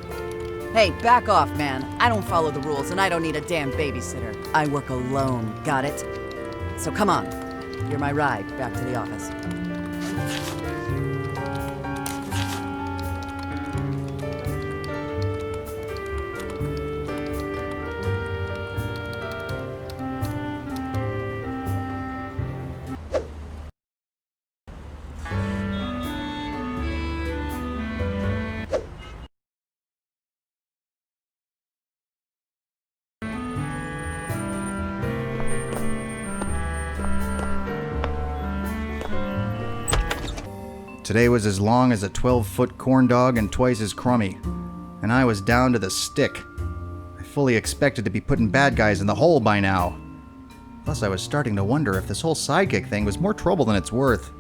Hey, back off, man. I don't follow the rules, and I don't need a damn babysitter. I work alone, got it? So come on. You're my ride back to the office. Today was as long as a 12-foot corn dog and twice as crummy. And I was down to the stick. I fully expected to be putting bad guys in the hole by now. Plus, I was starting to wonder if this whole sidekick thing was more trouble than it's worth.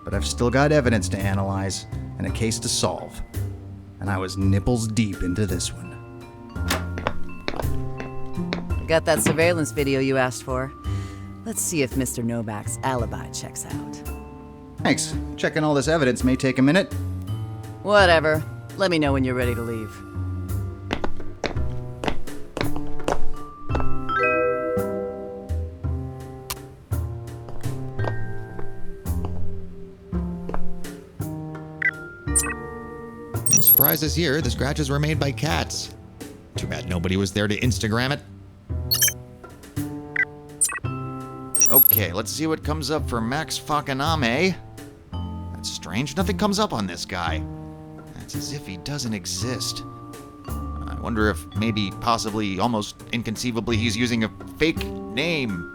But I've still got evidence to analyze and a case to solve. And I was nipples deep into this one. Got that surveillance video you asked for. Let's see if Mr. Novak's alibi checks out. Thanks. Checking all this evidence may take a minute. Whatever. Let me know when you're ready to leave. No surprises here. The scratches were made by cats. Too bad nobody was there to Instagram it. Okay, let's see what comes up for Max Fakaname. That's strange. Nothing comes up on this guy. It's as if he doesn't exist. I wonder if maybe, possibly, almost inconceivably, he's using a fake name.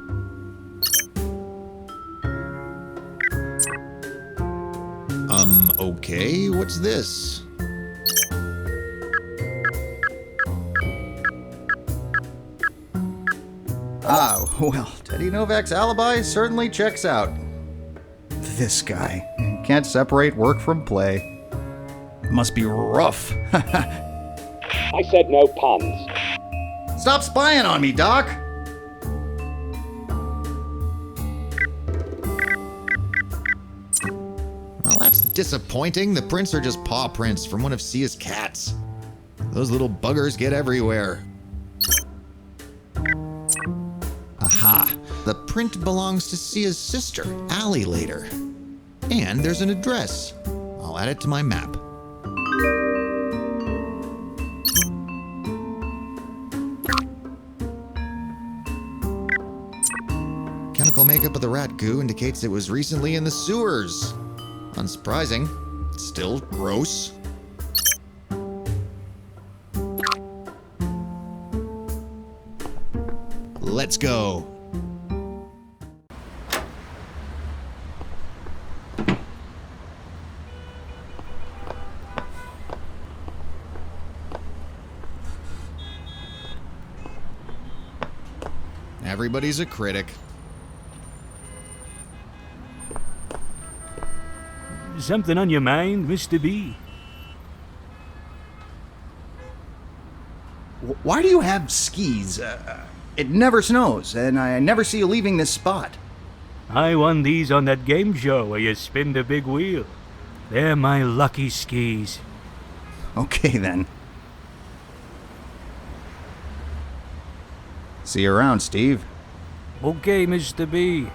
Okay, what's this? Ah, well, Teddy Novak's alibi certainly checks out. This guy can't separate work from play. Must be rough. I said no puns. Stop spying on me, Doc! Well, that's disappointing. The prints are just paw prints from one of Sia's cats. Those little buggers get everywhere. Aha! The print belongs to Sia's sister, Allie, later. And there's an address. I'll add it to my map. Chemical makeup of the rat goo indicates it was recently in the sewers. Unsurprising. It's still gross. Let's go. Everybody's a critic. Something on your mind, Mr. B? Why do you have skis? It never snows, and I never see you leaving this spot. I won these on that game show where you spin the big wheel. They're my lucky skis. Okay, then. See you around, Steve. Okay, Mr. B.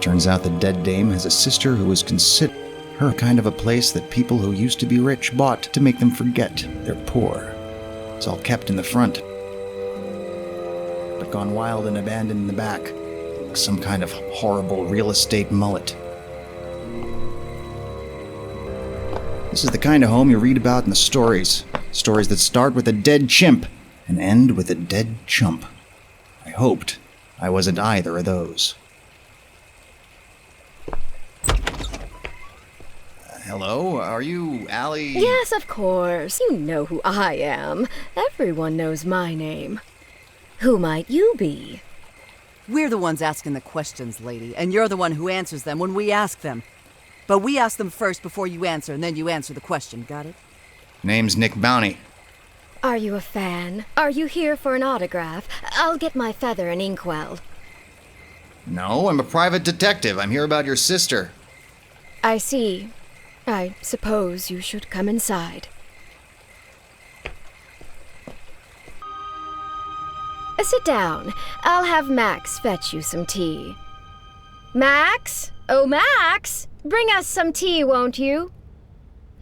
Turns out the dead dame has a sister who was considered her kind of a place that people who used to be rich bought to make them forget they're poor. It's all kept in the front, but gone wild and abandoned in the back, like some kind of horrible real estate mullet. This is the kind of home you read about in the stories. Stories that start with a dead chimp and end with a dead chump. I hoped I wasn't either of those. Hello, are you Allie? Yes, of course. You know who I am. Everyone knows my name. Who might you be? We're the ones asking the questions, lady, and you're the one who answers them when we ask them. But we ask them first before you answer, and then you answer the question, got it? Name's Nick Bounty. Are you a fan? Are you here for an autograph? I'll get my feather and inkwell. No, I'm a private detective. I'm here about your sister. I see. I suppose you should come inside. Sit down. I'll have Max fetch you some tea. Max? Oh, Max! Bring us some tea, won't you?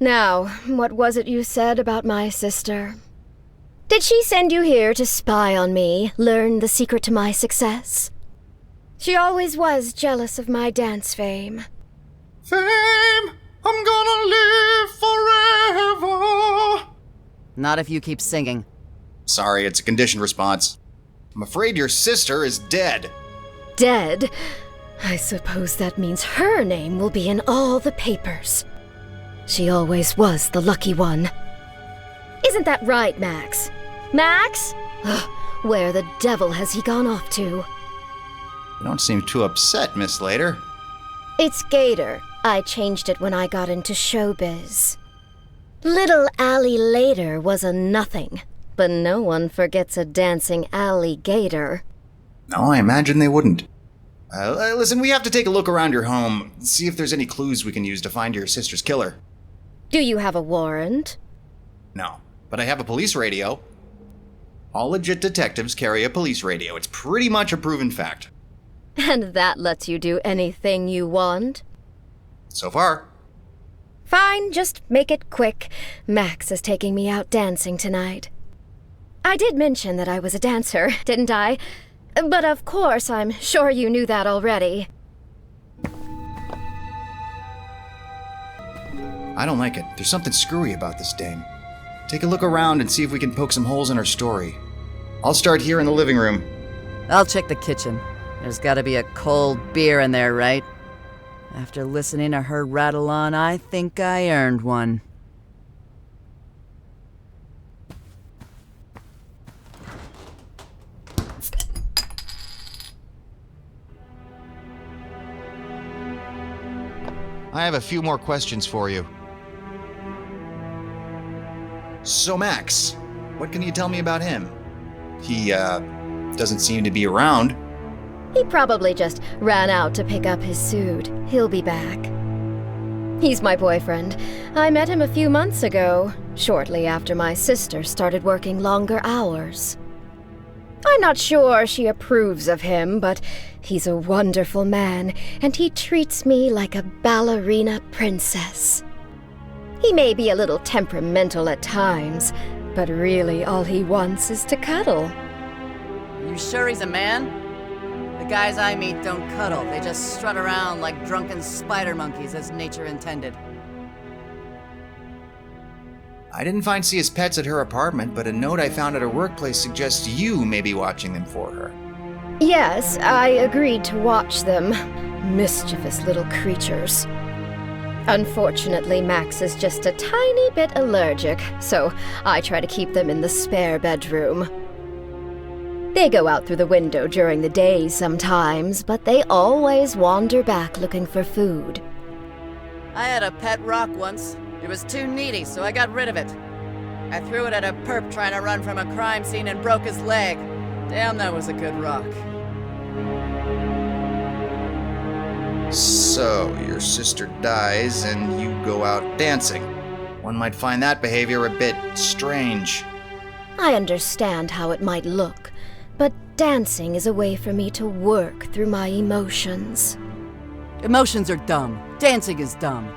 Now, what was it you said about my sister? Did she send you here to spy on me, learn the secret to my success? She always was jealous of my dance fame. Fame! I'm gonna live forever! Not if you keep singing. Sorry, it's a conditioned response. I'm afraid your sister is dead. Dead? I suppose that means her name will be in all the papers. She always was the lucky one. Isn't that right, Max? Max? Ugh, where the devil has he gone off to? You don't seem too upset, Miss Later. It's Gator. I changed it when I got into showbiz. Little Allie Later was a nothing, but no one forgets a dancing alligator. No, I imagine they wouldn't. Listen, we have to take a look around your home, see if there's any clues we can use to find your sister's killer. Do you have a warrant? No, but I have a police radio. All legit detectives carry a police radio. It's pretty much a proven fact. And that lets you do anything you want? So far. Fine, just make it quick. Max is taking me out dancing tonight. I did mention that I was a dancer, didn't I? But of course, I'm sure you knew that already. I don't like it. There's something screwy about this dame. Take a look around and see if we can poke some holes in her story. I'll start here in the living room. I'll check the kitchen. There's gotta be a cold beer in there, right? After listening to her rattle on, I think I earned one. I have a few more questions for you. So, Max, what can you tell me about him? He, doesn't seem to be around. He probably just ran out to pick up his suit. He'll be back. He's my boyfriend. I met him a few months ago, shortly after my sister started working longer hours. I'm not sure she approves of him, but he's a wonderful man, and he treats me like a ballerina princess. He may be a little temperamental at times, but really all he wants is to cuddle. You sure he's a man? The guys I meet don't cuddle. They just strut around like drunken spider monkeys as nature intended. I didn't find Sia's pets at her apartment, but a note I found at her workplace suggests you may be watching them for her. Yes, I agreed to watch them. Mischievous little creatures. Unfortunately, Max is just a tiny bit allergic, so I try to keep them in the spare bedroom. They go out through the window during the day sometimes, but they always wander back looking for food. I had a pet rock once. It was too needy, so I got rid of it. I threw it at a perp trying to run from a crime scene and broke his leg. Damn, that was a good rock. So, your sister dies and you go out dancing. One might find that behavior a bit strange. I understand how it might look, but dancing is a way for me to work through my emotions. Emotions are dumb. Dancing is dumb.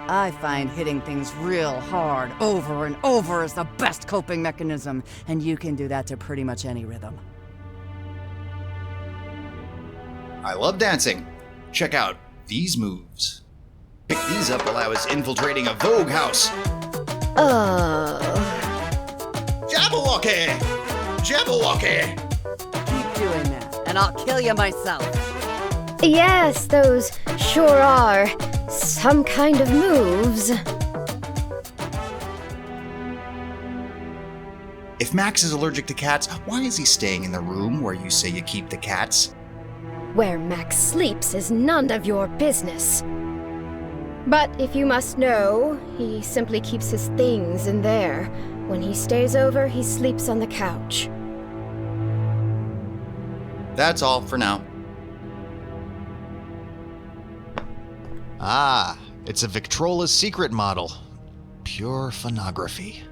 I find hitting things real hard over and over is the best coping mechanism, and you can do that to pretty much any rhythm. I love dancing. Check out these moves. Picked these up while I was infiltrating a Vogue house. Jabberwocky! Jabberwocky! Keep doing that, and I'll kill you myself. Yes, those sure are some kind of moves. If Max is allergic to cats, why is he staying in the room where you say you keep the cats? Where Max sleeps is none of your business. But if you must know, he simply keeps his things in there. When he stays over, he sleeps on the couch. That's all for now. Ah, it's a Victrola's secret model. Pure phonography.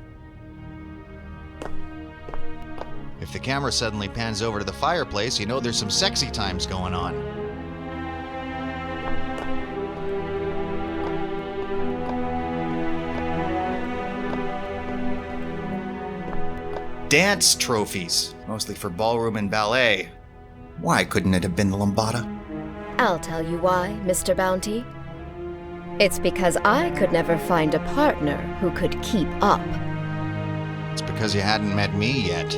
If the camera suddenly pans over to the fireplace, you know there's some sexy times going on. Dance trophies, mostly for ballroom and ballet. Why couldn't it have been the lambada? I'll tell you why, Mr. Bounty. It's because I could never find a partner who could keep up. It's because you hadn't met me yet.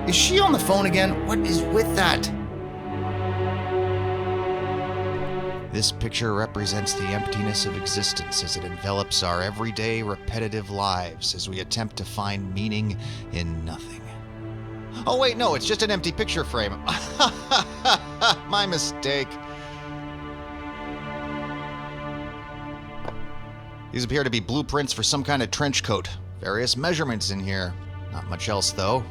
Is she on the phone again? What is with that? This picture represents the emptiness of existence as it envelops our everyday, repetitive lives as we attempt to find meaning in nothing. Oh wait, no, it's just an empty picture frame. My mistake. These appear to be blueprints for some kind of trench coat. Various measurements in here. Not much else, though.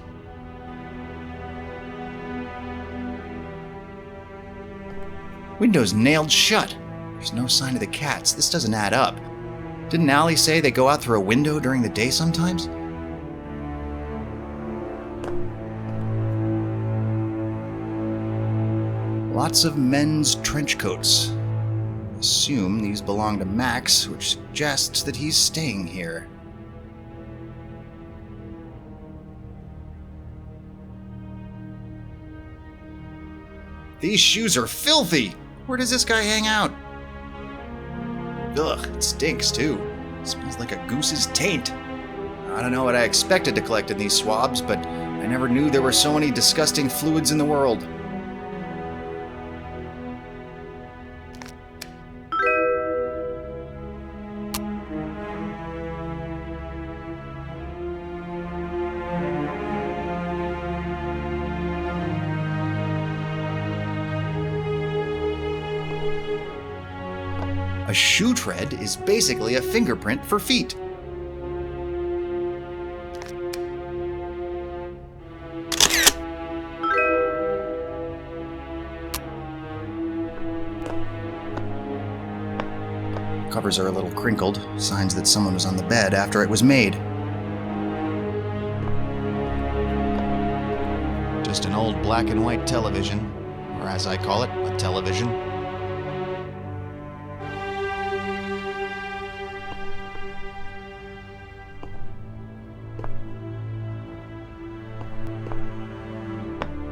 Window's nailed shut. There's no sign of the cats. This doesn't add up. Didn't Allie say they go out through a window during the day sometimes? Lots of men's trench coats. Assume these belong to Max, which suggests that he's staying here. These shoes are filthy! Where does this guy hang out? Ugh, it stinks too. It smells like a goose's taint. I don't know what I expected to collect in these swabs, but I never knew there were so many disgusting fluids in the world. A shoe tread is basically a fingerprint for feet. Covers are a little crinkled, signs that someone was on the bed after it was made. Just an old black and white television, or as I call it, a television.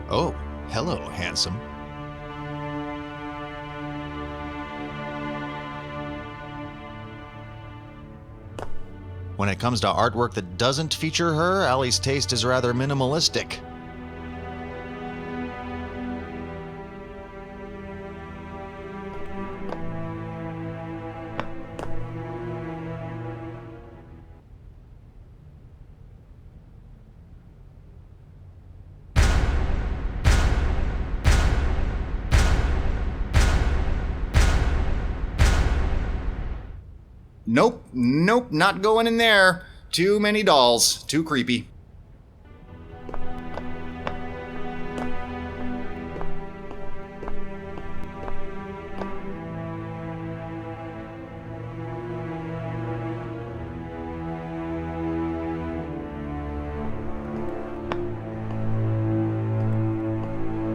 Oh, hello, handsome. When it comes to artwork that doesn't feature her, Allie's taste is rather minimalistic. Nope, not going in there. Too many dolls. Too creepy.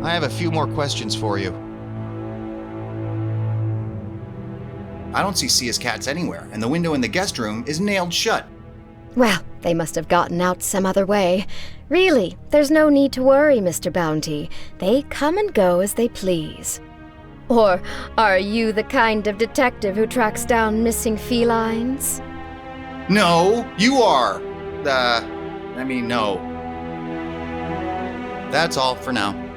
I have a few more questions for you. I don't see Sia's cats anywhere, and the window in the guest room is nailed shut. Well, they must have gotten out some other way. Really, there's no need to worry, Mr. Bounty. They come and go as they please. Or are you the kind of detective who tracks down missing felines? No, you are. No. That's all for now.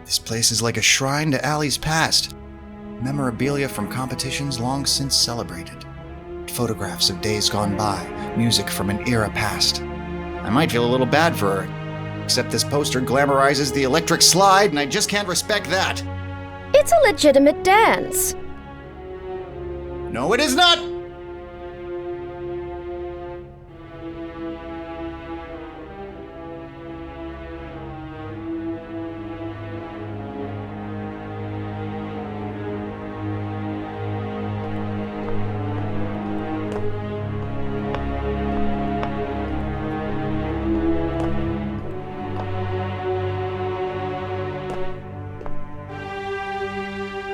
This place is like a shrine to Allie's past. Memorabilia from competitions long since celebrated. Photographs of days gone by. Music from an era past. I might feel a little bad for her. Except this poster glamorizes the electric slide, and I just can't respect that. It's a legitimate dance. No, it is not!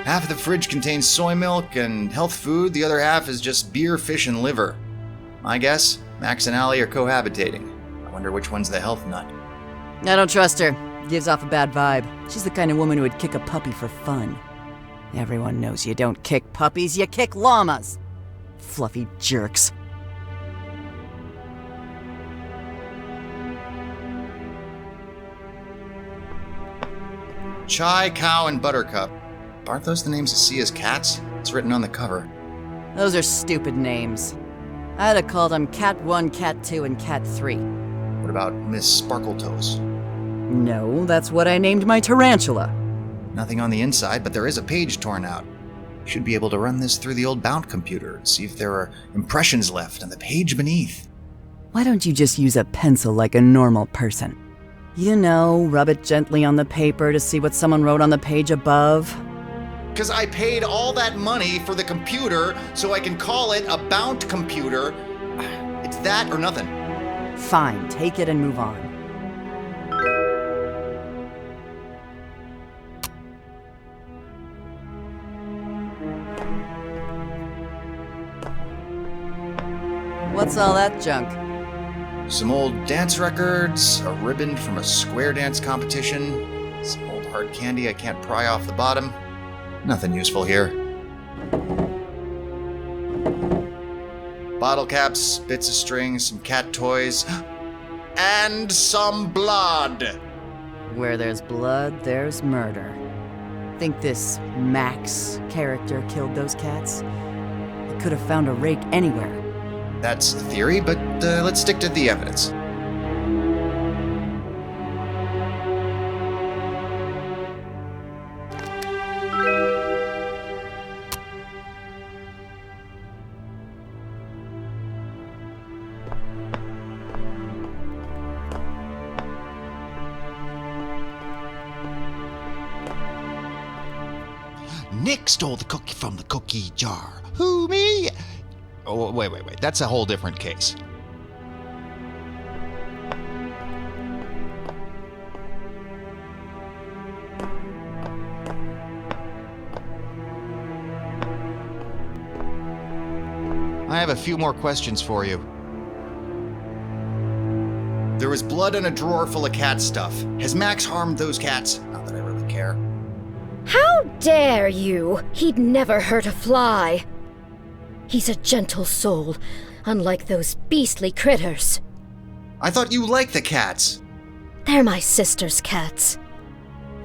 Half of the fridge contains soy milk and health food, the other half is just beer, fish, and liver. My guess, Max and Allie are cohabitating. I wonder which one's the health nut. I don't trust her. Gives off a bad vibe. She's the kind of woman who would kick a puppy for fun. Everyone knows you don't kick puppies, you kick llamas. Fluffy jerks. Chai, Cow, and Buttercup. Aren't those the names of Sia's cats? It's written on the cover. Those are stupid names. I'd have called them Cat 1, Cat 2, and Cat 3. What about Miss Sparkletoes? No, that's what I named my tarantula. Nothing on the inside, but there is a page torn out. You should be able to run this through the old bound computer and see if there are impressions left on the page beneath. Why don't you just use a pencil like a normal person? You know, rub it gently on the paper to see what someone wrote on the page above. Because I paid all that money for the computer so I can call it a bound computer. It's that or nothing. Fine, take it and move on. What's all that junk? Some old dance records, a ribbon from a square dance competition, some old hard candy I can't pry off the bottom. Nothing useful here. Bottle caps, bits of string, some cat toys, and some blood. Where there's blood, there's murder. Think this Max character killed those cats? They could have found a rake anywhere. That's the theory, but let's stick to the evidence. Nick stole the cookie from the cookie jar. Who, me? Oh, wait. That's a whole different case. I have a few more questions for you. There was blood in a drawer full of cat stuff. Has Max harmed those cats? Not that I really care. How dare you? He'd never hurt a fly. He's a gentle soul, unlike those beastly critters. I thought you liked the cats. They're my sister's cats.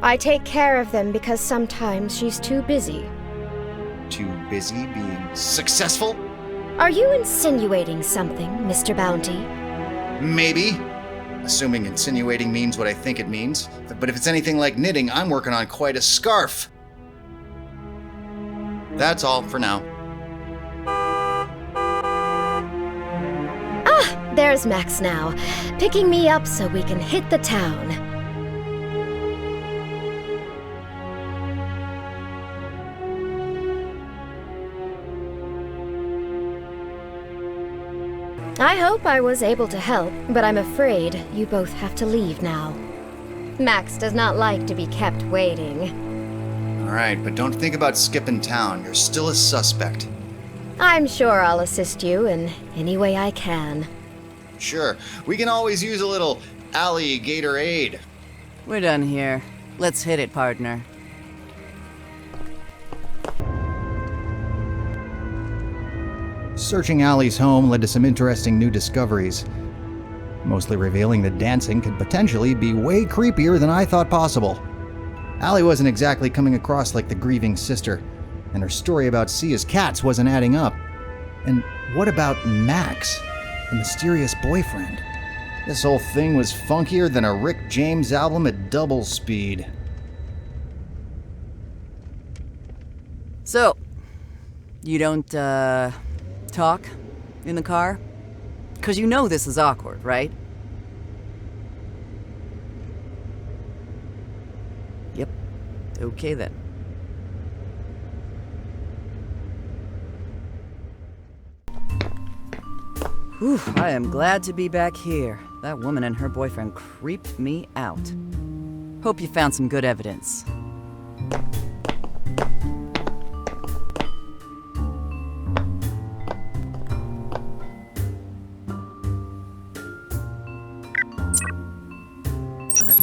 I take care of them because sometimes she's too busy. Too busy being successful? Are you insinuating something, Mr. Bounty? Maybe. Assuming insinuating means what I think it means. But if it's anything like knitting, I'm working on quite a scarf. That's all for now. Ah, there's Max now, picking me up so we can hit the town. I hope I was able to help, but I'm afraid you both have to leave now. Max does not like to be kept waiting. All right, but don't think about skipping town. You're still a suspect. I'm sure I'll assist you in any way I can. Sure, we can always use a little alligator aid. We're done here. Let's hit it, partner. Searching Allie's home led to some interesting new discoveries, mostly revealing that dancing could potentially be way creepier than I thought possible. Allie wasn't exactly coming across like the grieving sister, and her story about Sia's cats wasn't adding up. And what about Max, the mysterious boyfriend? This whole thing was funkier than a Rick James album at double speed. So, you don't, talk in the car? 'Cause you know this is awkward, right? Yep. Okay then. Whew, I am glad to be back here. That woman and her boyfriend creeped me out. Hope you found some good evidence.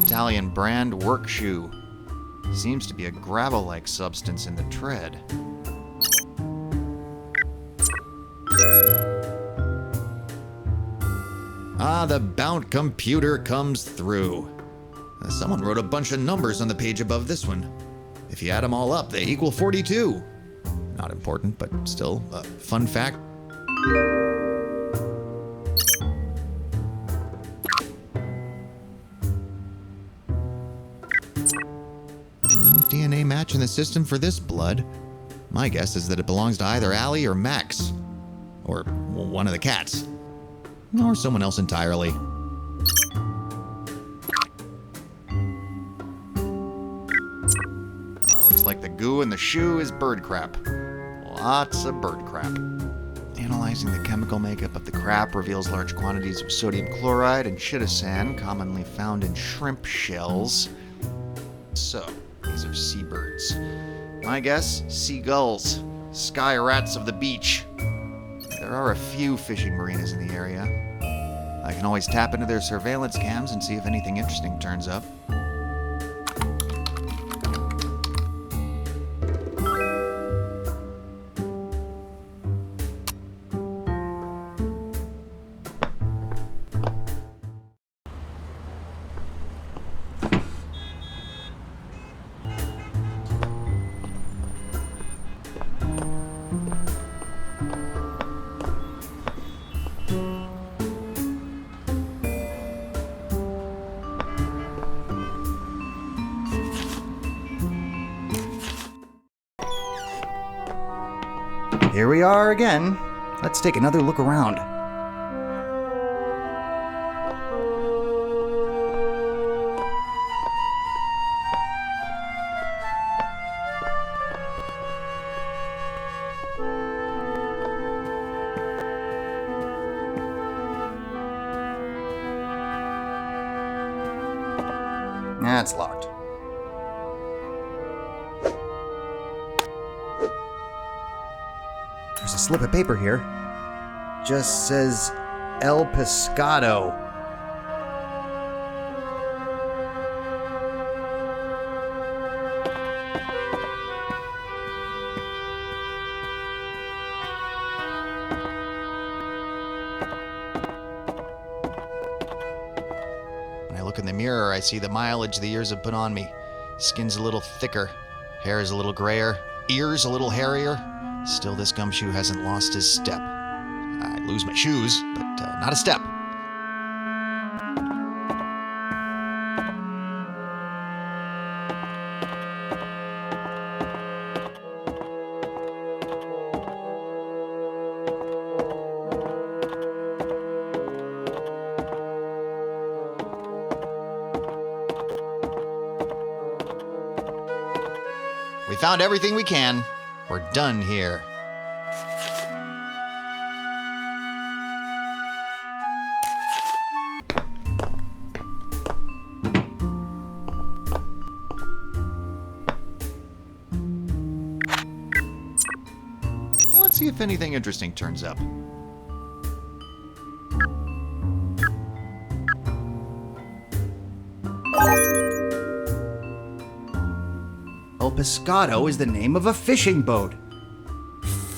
Italian brand work shoe. Seems to be a gravel-like substance in the tread. Ah, the Bount computer comes through. Someone wrote a bunch of numbers on the page above this one. If you add them all up, they equal 42. Not important, but still a fun fact. DNA match in the system for this blood. My guess is that it belongs to either Allie or Max. Or one of the cats. Or someone else entirely. Looks like the goo in the shoe is bird crap. Lots of bird crap. Analyzing the chemical makeup of the crap reveals large quantities of sodium chloride and chitosan, commonly found in shrimp shells. So, these are seabirds. My guess, seagulls. Sky rats of the beach. There are a few fishing marinas in the area. I can always tap into their surveillance cams and see if anything interesting turns up. Here we are again. Let's take another look around. That's locked. There's a slip of paper here. Just says El Pescado. look in the mirror, I see the mileage the years have put on me. Skin's a little thicker, hair is a little grayer, ears a little hairier. Still, this gumshoe hasn't lost his step. I lose my shoes, but not a step. We found everything we can. We're done here. Let's see if anything interesting turns up. El Pescado is the name of a fishing boat.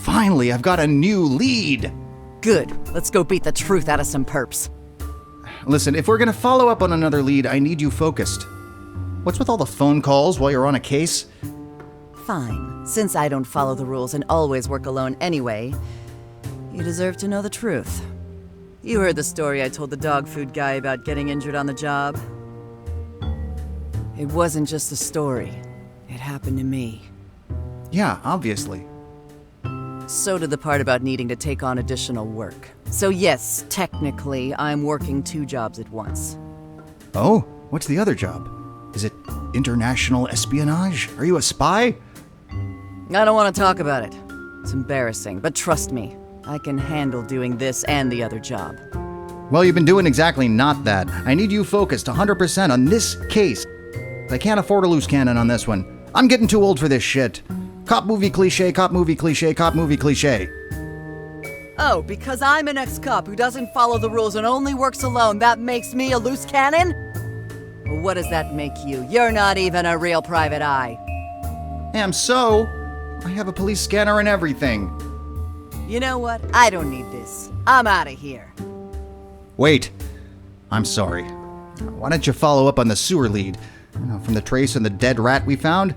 Finally, I've got a new lead. Good. Let's go beat the truth out of some perps. Listen, if we're gonna follow up on another lead, I need you focused. What's with all the phone calls while you're on a case? Fine. Since I don't follow the rules and always work alone anyway, you deserve to know the truth. You heard the story I told the dog food guy about getting injured on the job. It wasn't just a story. It happened to me. Yeah, obviously. So did the part about needing to take on additional work. So yes, technically, I'm working 2 jobs at once. Oh, what's the other job? Is it international espionage? Are you a spy? I don't want to talk about it. It's embarrassing, but trust me, I can handle doing this and the other job. Well, you've been doing exactly not that. I need you focused 100% on this case. I can't afford a loose cannon on this one. I'm getting too old for this shit. Cop movie cliche, cop movie cliche, cop movie cliche. Oh, because I'm an ex-cop who doesn't follow the rules and only works alone, that makes me a loose cannon? Well, what does that make you? You're not even a real private eye. Am so? I have a police scanner and everything. You know what? I don't need this. I'm out of here. Wait. I'm sorry. Why don't you follow up on the sewer lead? You know, from the trace and the dead rat we found?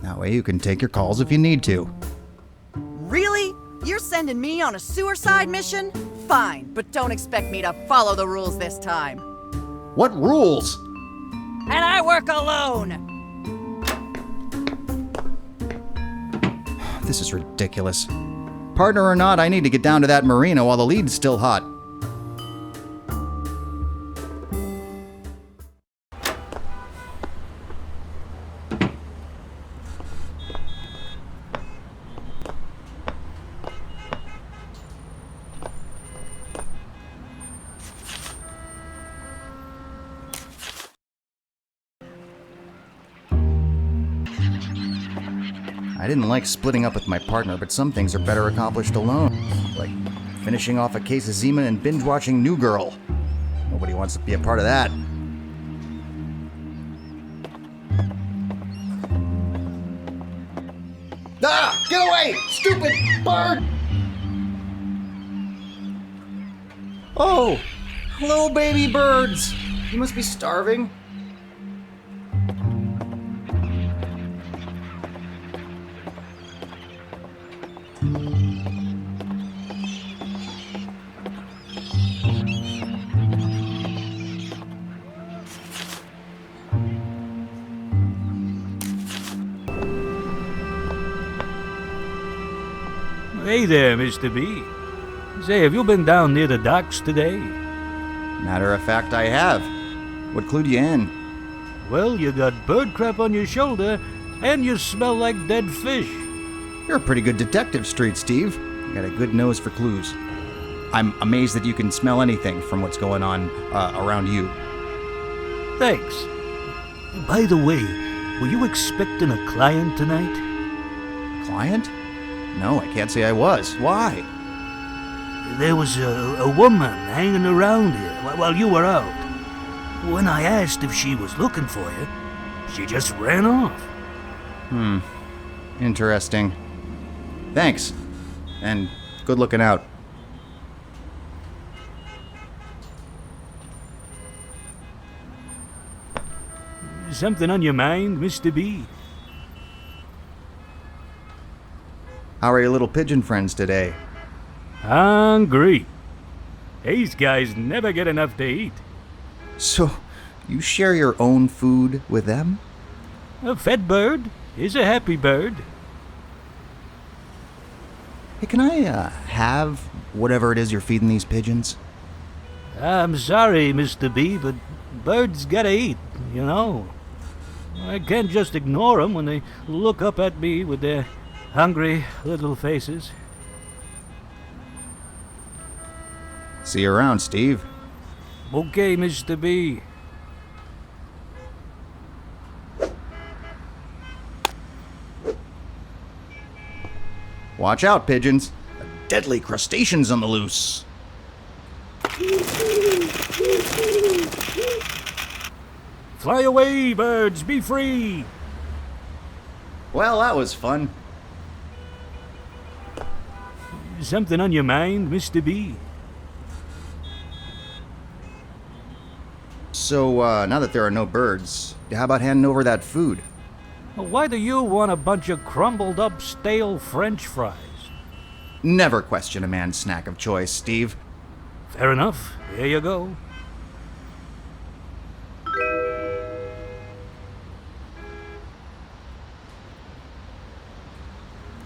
That way you can take your calls if you need to. Really? You're sending me on a suicide mission? Fine, but don't expect me to follow the rules this time. What rules? And I work alone! This is ridiculous. Partner or not, I need to get down to that marina while the lead's still hot. I didn't like splitting up with my partner, but some things are better accomplished alone. Like finishing off a case of Zima and binge-watching New Girl. Nobody wants to be a part of that. Ah! Get away! Stupid bird! Oh! Hello, baby birds! You must be starving. Hey there, Mr. B. Say, have you been down near the docks today? Matter of fact, I have. What clued you in? Well, you got bird crap on your shoulder, and you smell like dead fish. You're a pretty good detective, Street Steve. You got a good nose for clues. I'm amazed that you can smell anything from what's going on around you. Thanks. By the way, were you expecting a client tonight? Client? No, I can't say I was. Why? There was a woman hanging around here while you were out. When I asked if she was looking for you, she just ran off. Interesting. Thanks. And good looking out. Something on your mind, Mr. B? How are your little pigeon friends today? Hungry. These guys never get enough to eat. So, you share your own food with them? A fed bird is a happy bird. Hey, can I, have whatever it is you're feeding these pigeons? I'm sorry, Mr. B, but birds gotta eat, you know. I can't just ignore them when they look up at me with their hungry little faces. See you around, Steve. Okay, Mr. B. Watch out, pigeons. A deadly crustacean's on the loose. Fly away, birds, be free! Well, that was fun. Something on your mind, Mr. B? So, now that there are no birds, how about handing over that food? Why do you want a bunch of crumbled up stale French fries? Never question a man's snack of choice, Steve. Fair enough. Here you go.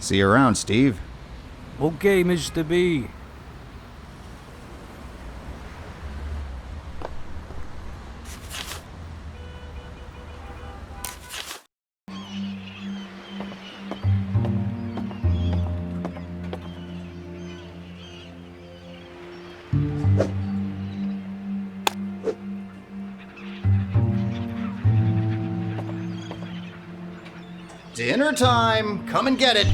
See you around, Steve. Okay, Mr. B. Dinner time! Come and get it!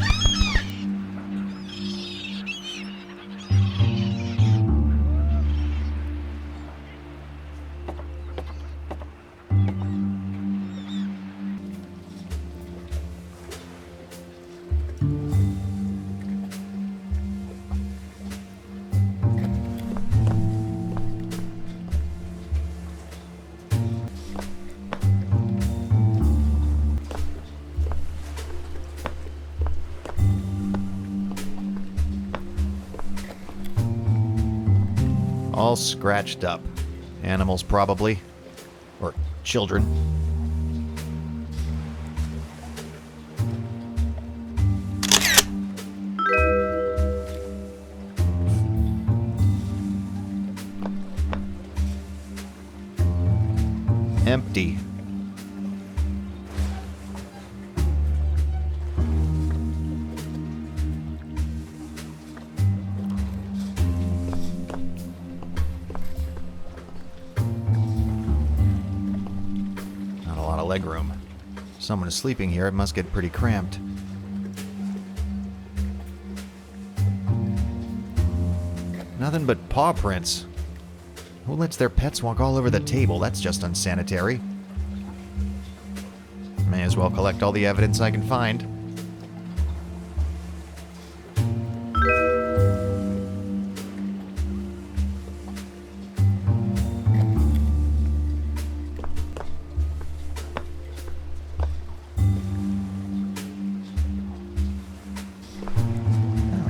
All scratched up. Animals, probably. Or children. Empty. Legroom. Someone is sleeping here, it must get pretty cramped. Nothing but paw prints. Who lets their pets walk all over the table? That's just unsanitary. May as well collect all the evidence I can find.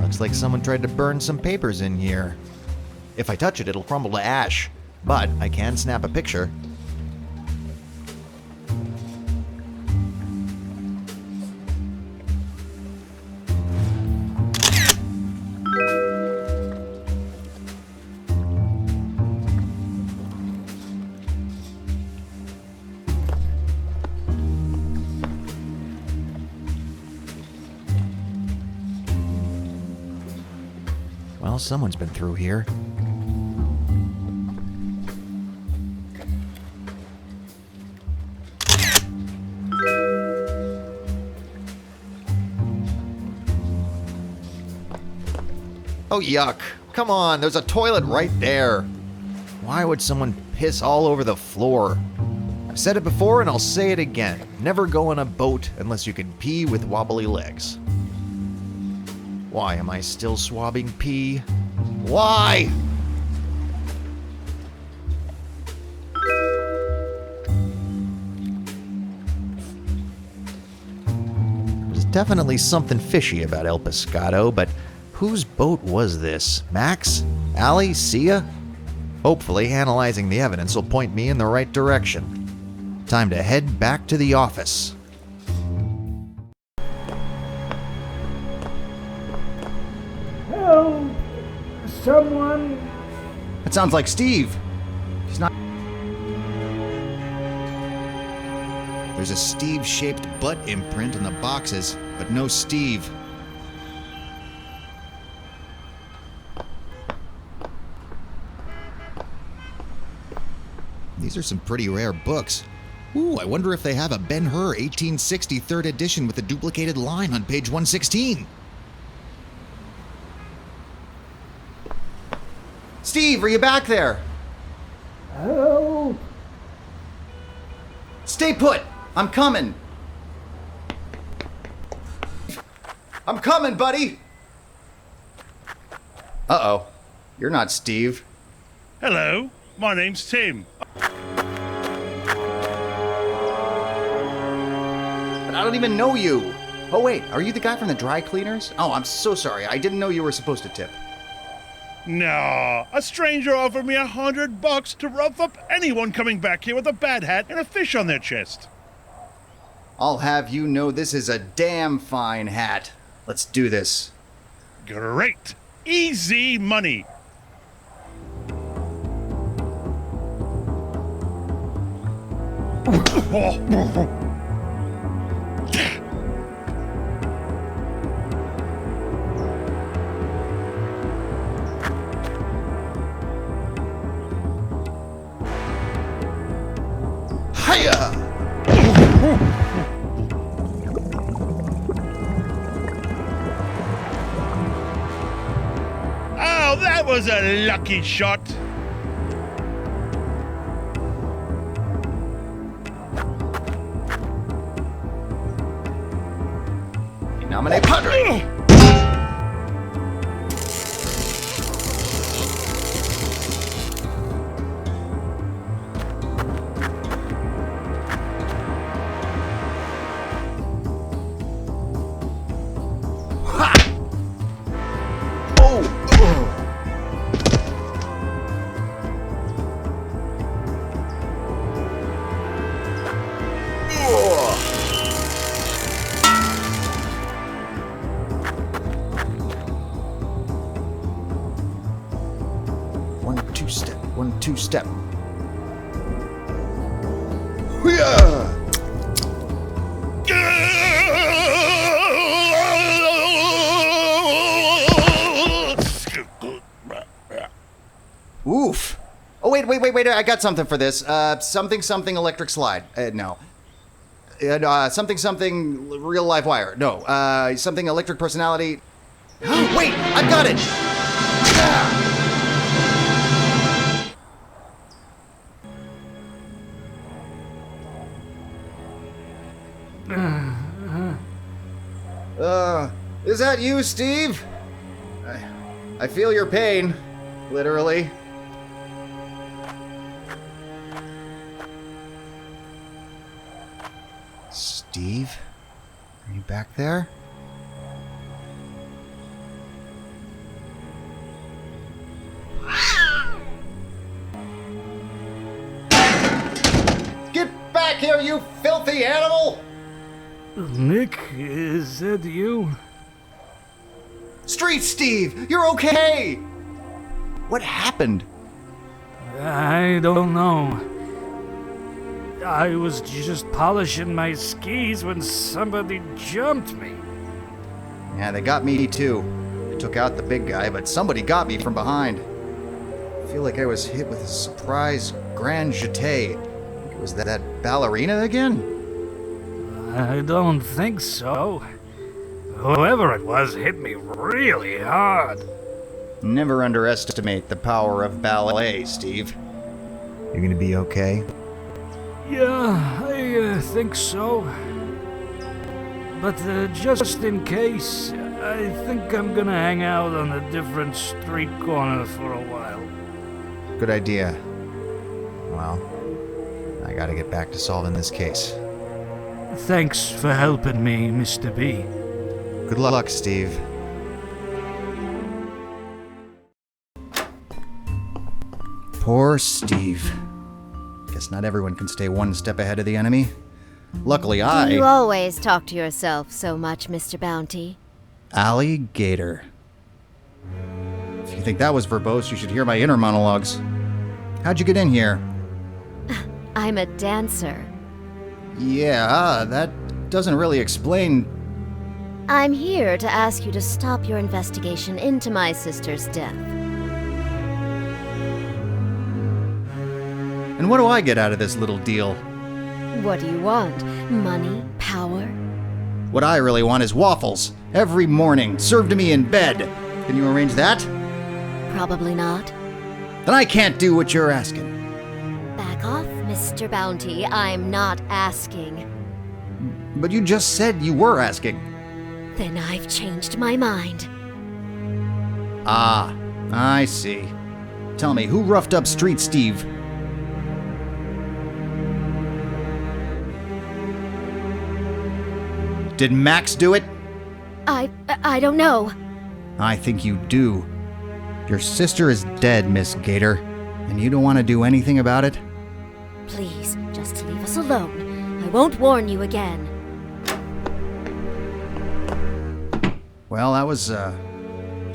Looks like someone tried to burn some papers in here. If I touch it, it'll crumble to ash. But I can snap a picture. Well, someone's been through here. Oh, yuck. Come on, there's a toilet right there. Why would someone piss all over the floor? I've said it before and I'll say it again. Never go on a boat unless you can pee with wobbly legs. Why am I still swabbing pee? Why? Definitely something fishy about El Pescado, but whose boat was this? Max? Allie? Sia? Hopefully, analyzing the evidence will point me in the right direction. Time to head back to the office. Help! Someone! It sounds like Steve. He's not. There's a Steve-shaped butt imprint in the boxes, but no Steve. These are some pretty rare books. Ooh, I wonder if they have a Ben-Hur 1860 3rd edition with a duplicated line on page 116. Steve, are you back there? Help! Stay put! I'm coming! I'm coming, buddy! Uh-oh. You're not Steve. Hello, my name's Tim. But I don't even know you. Oh wait, are you the guy from the dry cleaners? Oh, I'm so sorry. I didn't know you were supposed to tip. No, a stranger offered me $100 to rough up anyone coming back here with a bad hat and a fish on their chest. I'll have you know this is a damn fine hat. Let's do this. Great. Easy money. Oh, that was a lucky shot. Nominate Padre. One, two step. Oof. Oh, wait, I got something for this. Something electric slide. No. Something real live wire. No. Something electric personality. Wait, I've got it! Is that you, Steve? I feel your pain, literally. Steve? Are you back there? Get back here, you filthy animal! Nick, is that you? Street Steve, you're okay! What happened? I don't know. I was just polishing my skis when somebody jumped me. Yeah, they got me too. They took out the big guy, but somebody got me from behind. I feel like I was hit with a surprise grand jeté. Was that ballerina again? I don't think so. Whoever it was hit me really hard. Never underestimate the power of ballet, Steve. You're gonna be okay? Yeah, I think so. But just in case, I think I'm gonna hang out on a different street corner for a while. Good idea. Well, I gotta get back to solving this case. Thanks for helping me, Mr. B. Good luck, Steve. Poor Steve. Guess not everyone can stay one step ahead of the enemy. Luckily, You always talk to yourself so much, Mr. Bounty. Alligator. If you think that was verbose, you should hear my inner monologues. How'd you get in here? I'm a dancer. Yeah, that doesn't really explain. I'm here to ask you to stop your investigation into my sister's death. And what do I get out of this little deal? What do you want? Money? Power? What I really want is waffles. Every morning, served to me in bed. Can you arrange that? Probably not. Then I can't do what you're asking. Back off, Mr. Bounty. I'm not asking. But you just said you were asking. Then I've changed my mind. Ah, I see. Tell me, who roughed up Street Steve? Did Max do it? I don't know. I think you do. Your sister is dead, Miss Gator, and you don't want to do anything about it? Please, just leave us alone. I won't warn you again. Well, that was,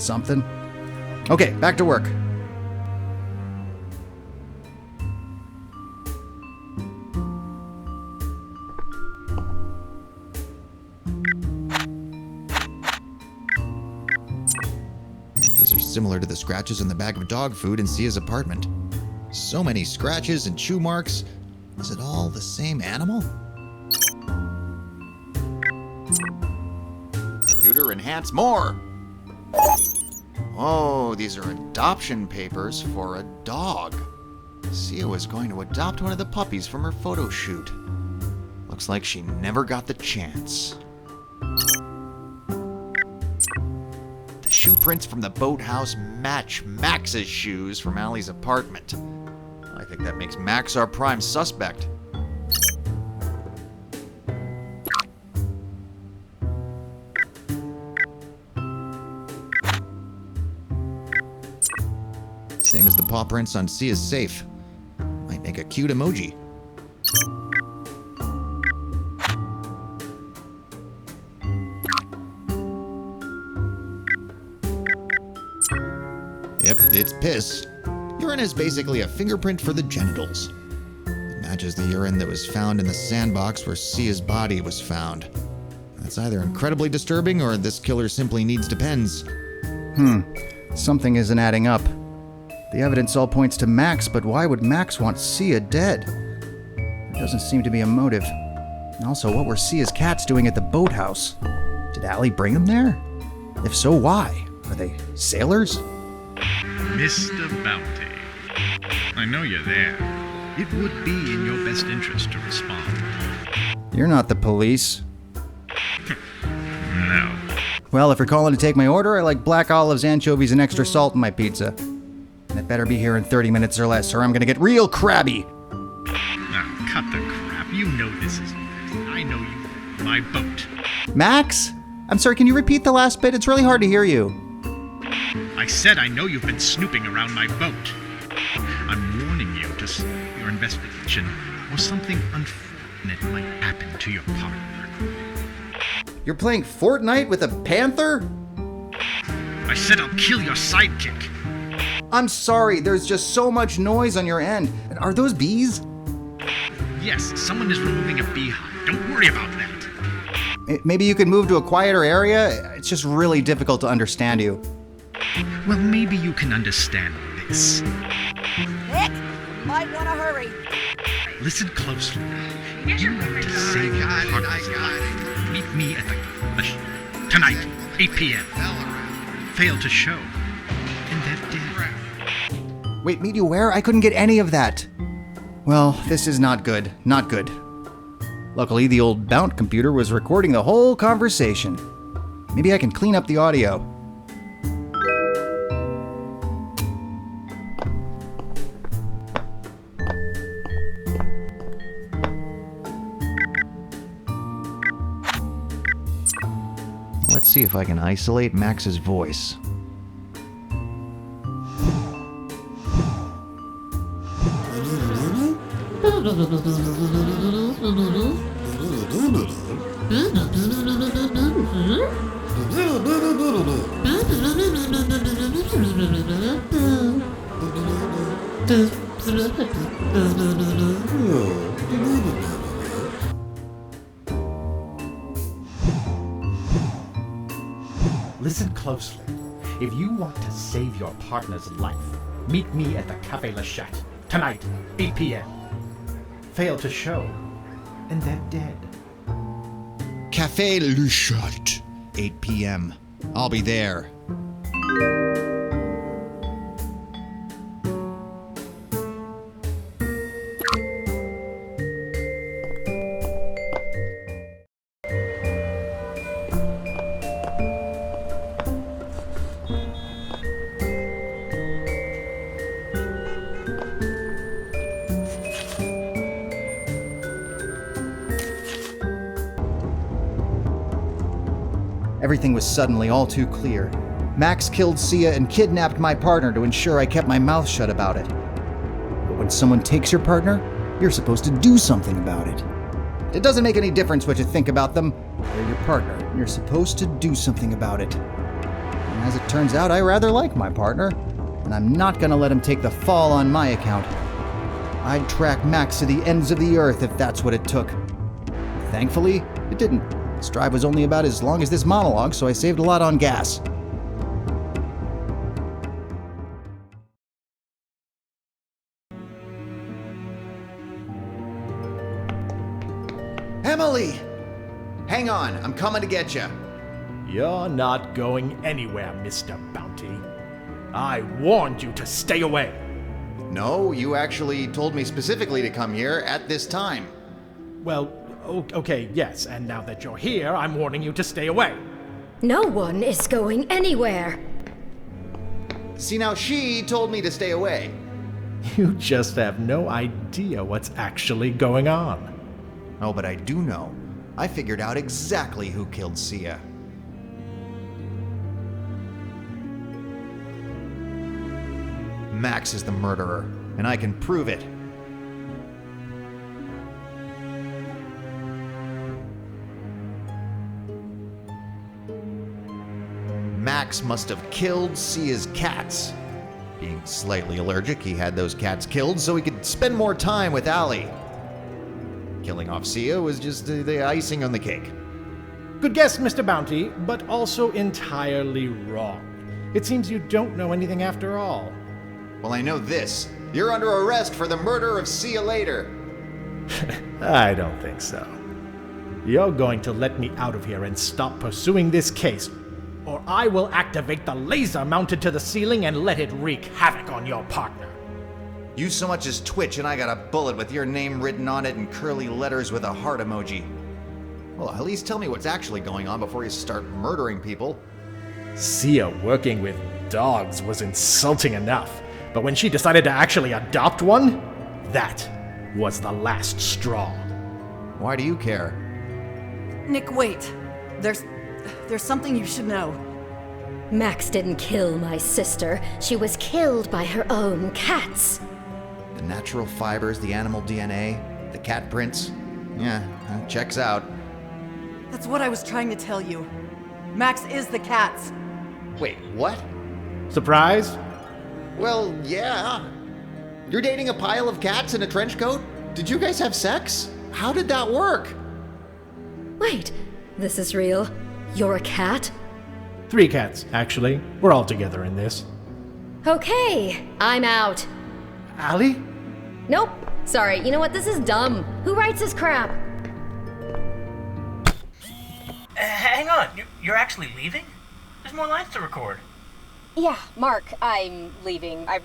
something. Okay, back to work. These are similar to the scratches on the bag of dog food in Sia's apartment. So many scratches and chew marks. Is it all the same animal? Computer, enhance more! Oh, these are adoption papers for a dog. Sia was going to adopt one of the puppies from her photo shoot. Looks like she never got the chance. The shoe prints from the boathouse match Max's shoes from Allie's apartment. I think that makes Max our prime suspect. Same as the paw prints on Sia's safe. Might make a cute emoji. Yep, it's piss. Urine is basically a fingerprint for the genitals. It matches the urine that was found in the sandbox where Sia's body was found. That's either incredibly disturbing or this killer simply needs depends. Something isn't adding up. The evidence all points to Max, but why would Max want Sia dead? There doesn't seem to be a motive. And also, what were Sia's cats doing at the boathouse? Did Allie bring them there? If so, why? Are they sailors? Mr. Bounty, I know you're there. It would be in your best interest to respond. You're not the police. No. Well, if you're calling to take my order, I like black olives, anchovies, and extra salt in my pizza. And it better be here in 30 minutes or less, or I'm gonna get real crabby. Now, cut the crap. You know this isn't it. I know you. My boat. Max? I'm sorry, can you repeat the last bit? It's really hard to hear you. I said I know you've been snooping around my boat. I'm warning you to stop your investigation, or something unfortunate might happen to your partner. You're playing Fortnite with a panther? I said I'll kill your sidekick. I'm sorry, there's just so much noise on your end. Are those bees? Yes, someone is removing a beehive. Don't worry about that. Maybe you could move to a quieter area? It's just really difficult to understand you. Well, maybe you can understand this. Nick, might want to hurry. Listen closely. You want to save your partner's life. Meet me at the tonight, 8 p.m. Fail to show, and they're dead. Wait, meet you where? I couldn't get any of that. Well, this is not good. Not good. Luckily, the old Bount computer was recording the whole conversation. Maybe I can clean up the audio. Let's see if I can isolate Max's voice. Listen closely. If you want to save your partner's life, meet me at the Café La Chatte tonight, 8 p.m. Fail to show, and they're dead. Café Le Chat, 8 p.m. I'll be there. Everything was suddenly all too clear. Max killed Sia and kidnapped my partner to ensure I kept my mouth shut about it. But when someone takes your partner, you're supposed to do something about it. It doesn't make any difference what you think about them. They're your partner. You're supposed to do something about it. And as it turns out, I rather like my partner, and I'm not gonna let him take the fall on my account. I'd track Max to the ends of the earth if that's what it took. Thankfully, it didn't. This drive was only about as long as this monologue, so I saved a lot on gas. Emily! Hang on, I'm coming to get you. You're not going anywhere, Mr. Bounty. I warned you to stay away. No, you actually told me specifically to come here at this time. Well, okay, yes, and now that you're here, I'm warning you to stay away. No one is going anywhere. See, now she told me to stay away. You just have no idea what's actually going on. Oh, but I do know. I figured out exactly who killed Sia. Max is the murderer, and I can prove it. Max must have killed Sia's cats. Being slightly allergic, he had those cats killed so he could spend more time with Allie. Killing off Sia was just the icing on the cake. Good guess, Mr. Bounty, but also entirely wrong. It seems you don't know anything after all. Well, I know this. You're under arrest for the murder of Sia later. I don't think so. You're going to let me out of here and stop pursuing this case, or I will activate the laser mounted to the ceiling and let it wreak havoc on your partner. You so much as twitch and I got a bullet with your name written on it in curly letters with a heart emoji. Well, at least tell me what's actually going on before you start murdering people. Sia working with dogs was insulting enough, but when she decided to actually adopt one, that was the last straw. Why do you care? Nick, wait. There's something you should know. Max didn't kill my sister. She was killed by her own cats. The natural fibers, the animal DNA, the cat prints. Yeah, that checks out. That's what I was trying to tell you. Max is the cats. Wait, what? Surprised? Well, yeah. You're dating a pile of cats in a trench coat? Did you guys have sex? How did that work? Wait, this is real? You're a cat? 3 cats, actually. We're all together in this. Okay, I'm out. Allie? Nope. Sorry, you know what? This is dumb. Who writes this crap? Hang on, you're actually leaving? There's more lines to record. Yeah, Mark, I'm leaving. I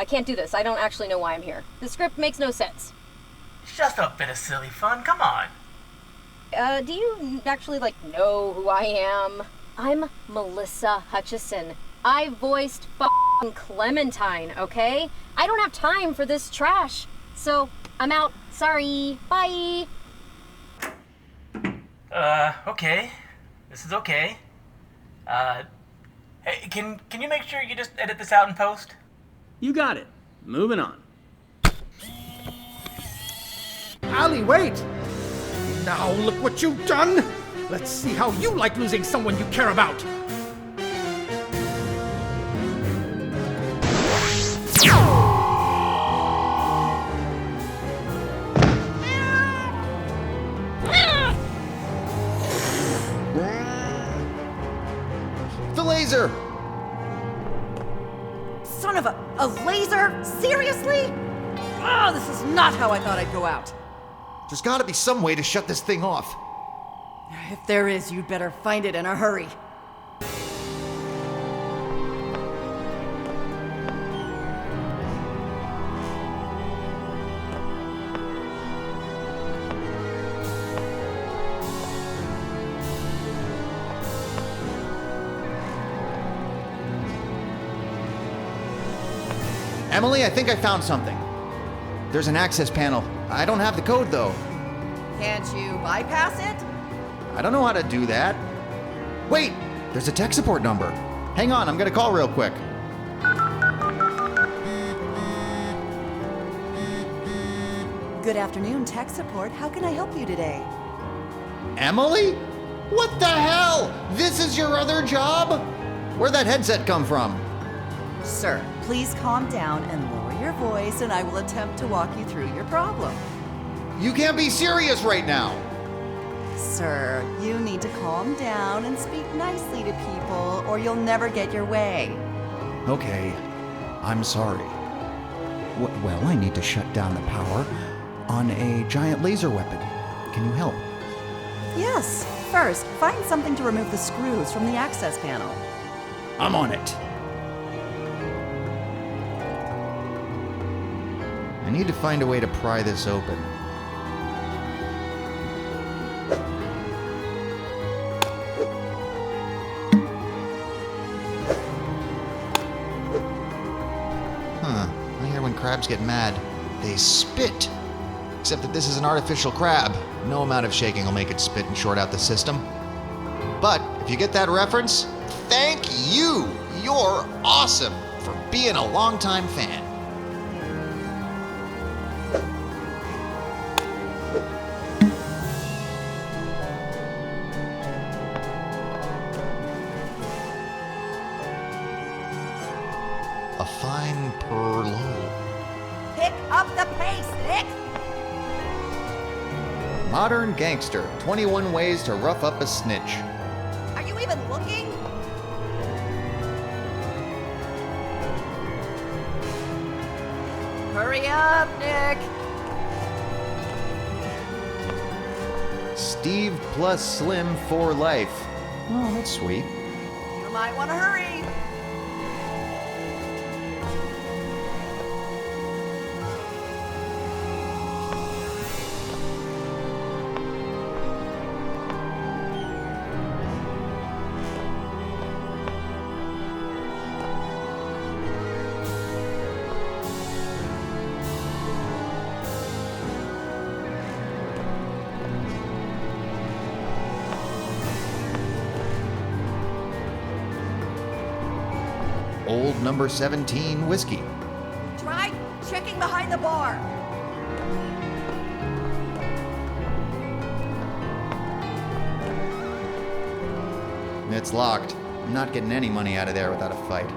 can't do this. I don't actually know why I'm here. The script makes no sense. Just a bit of silly fun, come on. Do you actually, know who I am? I'm Melissa Hutchison. I voiced f***ing Clementine, okay? I don't have time for this trash. So, I'm out. Sorry. Bye. Okay. This is okay. Hey, can you make sure you just edit this out in post? You got it. Moving on. Ali, wait! Now look what you've done! Let's see how you like losing someone you care about! The laser! Son of a laser? Seriously? Oh, this is not how I thought I'd go out. There's gotta be some way to shut this thing off. If there is, you'd better find it in a hurry. Emily, I think I found something. There's an access panel. I don't have the code, though. Can't you bypass it? I don't know how to do that. Wait! There's a tech support number. Hang on, I'm gonna call real quick. Good afternoon, tech support. How can I help you today? Emily? What the hell? This is your other job? Where'd that headset come from? Sir, please calm down and lower your voice, and I will attempt to walk you through your problem. You can't be serious right now. Sir, you need to calm down and speak nicely to people, or you'll never get your way. Okay, I'm sorry. Well, I need to shut down the power on a giant laser weapon. Can you help? Yes. First, find something to remove the screws from the access panel. I'm on it. I need to find a way to pry this open. I hear when crabs get mad, they spit. Except that this is an artificial crab. No amount of shaking will make it spit and short out the system. But if you get that reference, thank you! You're awesome for being a longtime fan. A fine purloin. Pick up the pace, Nick! Modern gangster, 21 ways to rough up a snitch. Are you even looking? Hurry up, Nick! Steve plus Slim for life. Oh, that's sweet. You might want to hurry. Old number 17 whiskey. Try checking behind the bar. It's locked. I'm not getting any money out of there without a fight.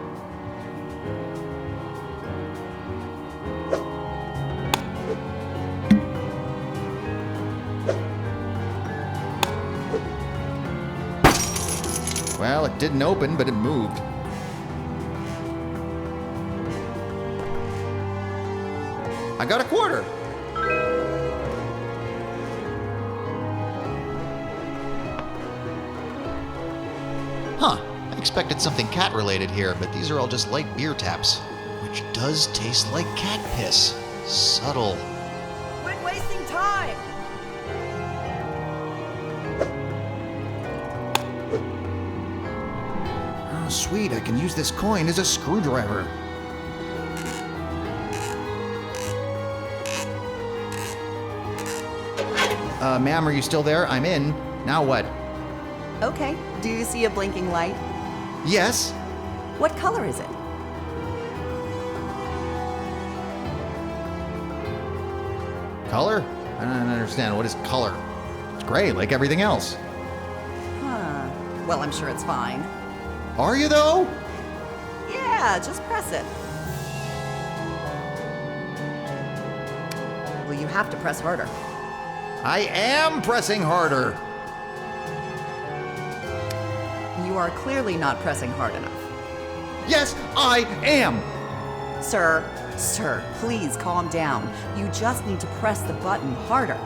Well, it didn't open, but it moved. I got a quarter. Huh. I expected something cat-related here, but these are all just light beer taps. Which does taste like cat piss. Subtle. Quit wasting time. Oh, sweet. I can use this coin as a screwdriver. Ma'am, are you still there? I'm in. Now what? Okay. Do you see a blinking light? Yes? What color is it? Color? I don't understand. What is color? It's gray, like everything else. Huh. Well, I'm sure it's fine. Are you, though? Yeah, just press it. Well, you have to press harder. I am pressing harder. You are clearly not pressing hard enough. Yes, I am. Sir, please calm down. You just need to press the button harder.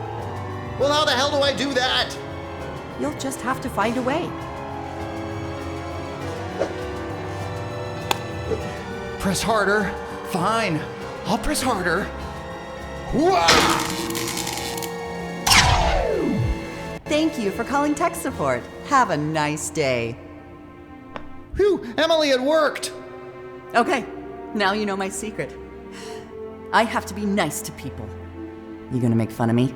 Well, how the hell do I do that? You'll just have to find a way. Press harder. Fine. I'll press harder. Thank you for calling tech support. Have a nice day. Phew, Emily, it worked. Okay, now you know my secret. I have to be nice to people. You gonna make fun of me?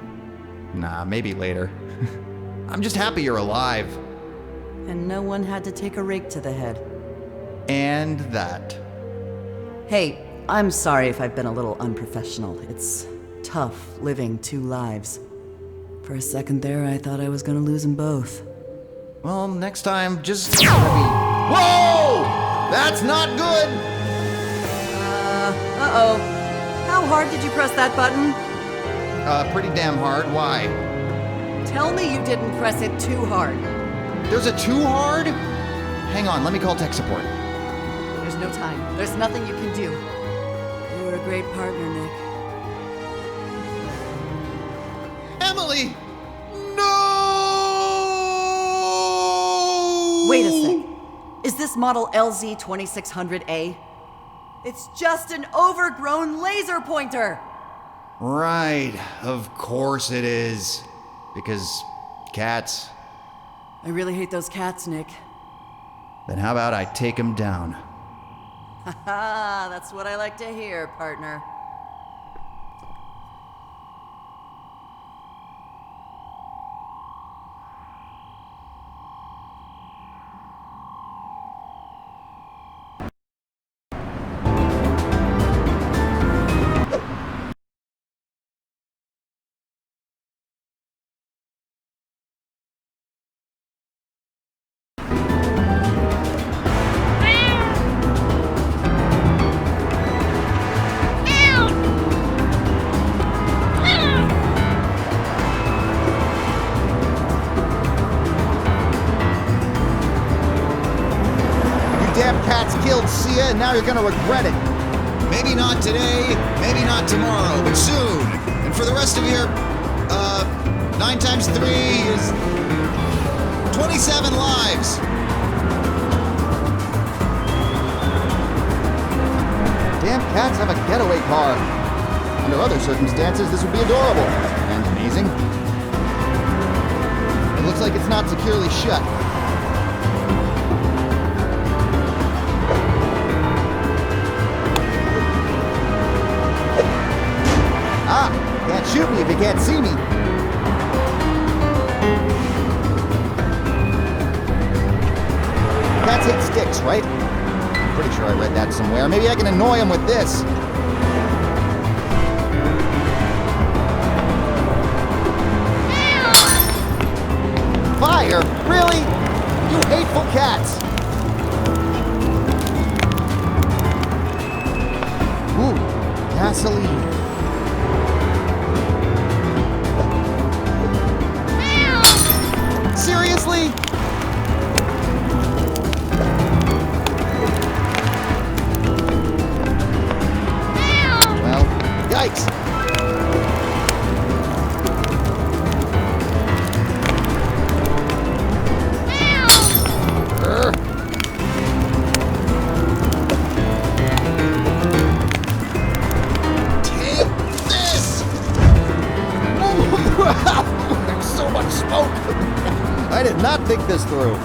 Nah, maybe later. I'm just happy you're alive. And no one had to take a rake to the head. And that. Hey, I'm sorry if I've been a little unprofessional. It's tough living two lives. For a second there, I thought I was gonna lose them both. Well, next time, just try to be... Whoa! That's not good! Uh-oh. How hard did you press that button? Pretty damn hard. Why? Tell me you didn't press it too hard. There's a too hard? Hang on, let me call tech support. There's no time. There's nothing you can do. You were a great partner, Nick. Emily! No! Wait a sec. Is this model LZ2600A? It's just an overgrown laser pointer! Right, of course it is. Because cats. I really hate those cats, Nick. Then how about I take them down? Haha, that's what I like to hear, partner. Killed Sia, and now you're gonna regret it. Maybe not today, maybe not tomorrow, but soon. And for the rest of your, 9 times 3 is 27 lives. Damn cats have a getaway car. Under other circumstances, this would be adorable and amazing. It looks like it's not securely shut. Can't shoot me if you can't see me. Cats hate sticks, right? I'm pretty sure I read that somewhere. Maybe I can annoy him with this. Fire? Really? You hateful cats! Ooh, gasoline. Seriously? Well, yikes. Take this! There's so much smoke. I did not think this through.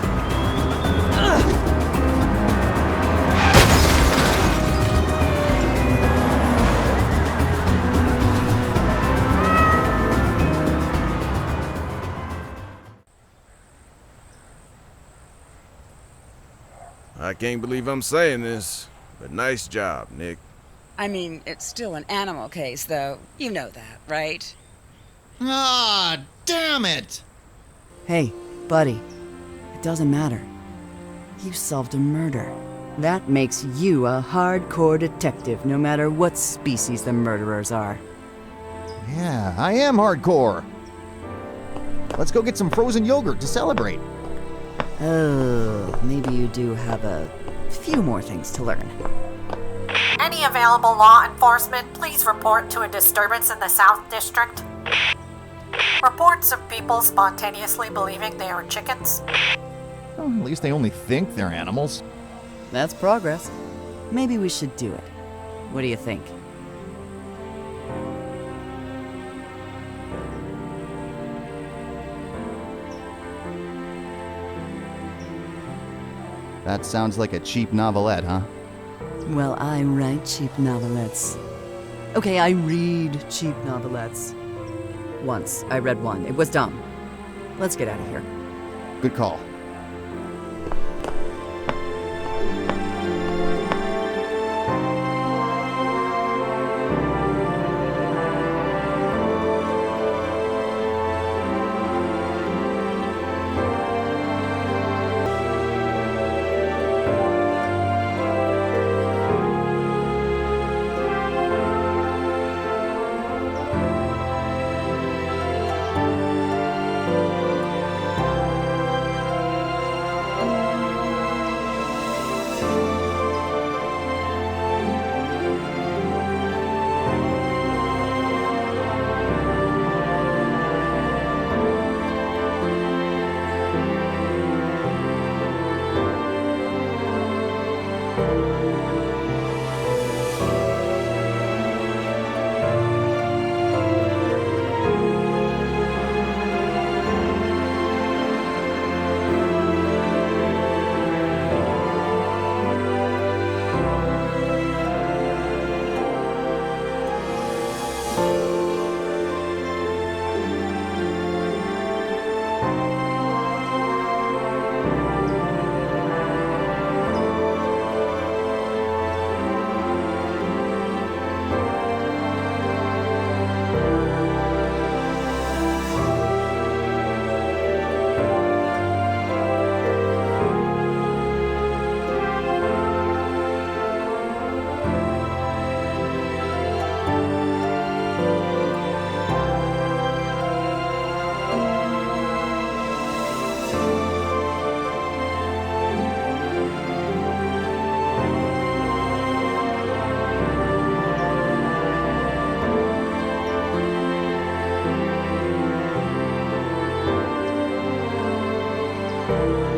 I can't believe I'm saying this, but nice job, Nick. I mean, it's still an animal case, though. You know that, right? Ah, damn it! Hey, buddy, it doesn't matter. You solved a murder. That makes you a hardcore detective, no matter what species the murderers are. Yeah, I am hardcore. Let's go get some frozen yogurt to celebrate. Oh, maybe you do have a few more things to learn. Any available law enforcement, please report to a disturbance in the South District. Reports of people spontaneously believing they are chickens. Well, at least they only think they're animals. That's progress. Maybe we should do it. What do you think? That sounds like a cheap novelette, huh? Well, I write cheap novelettes. Okay, I read cheap novelettes. Once, I read one. It was dumb. Let's get out of here. Good call. you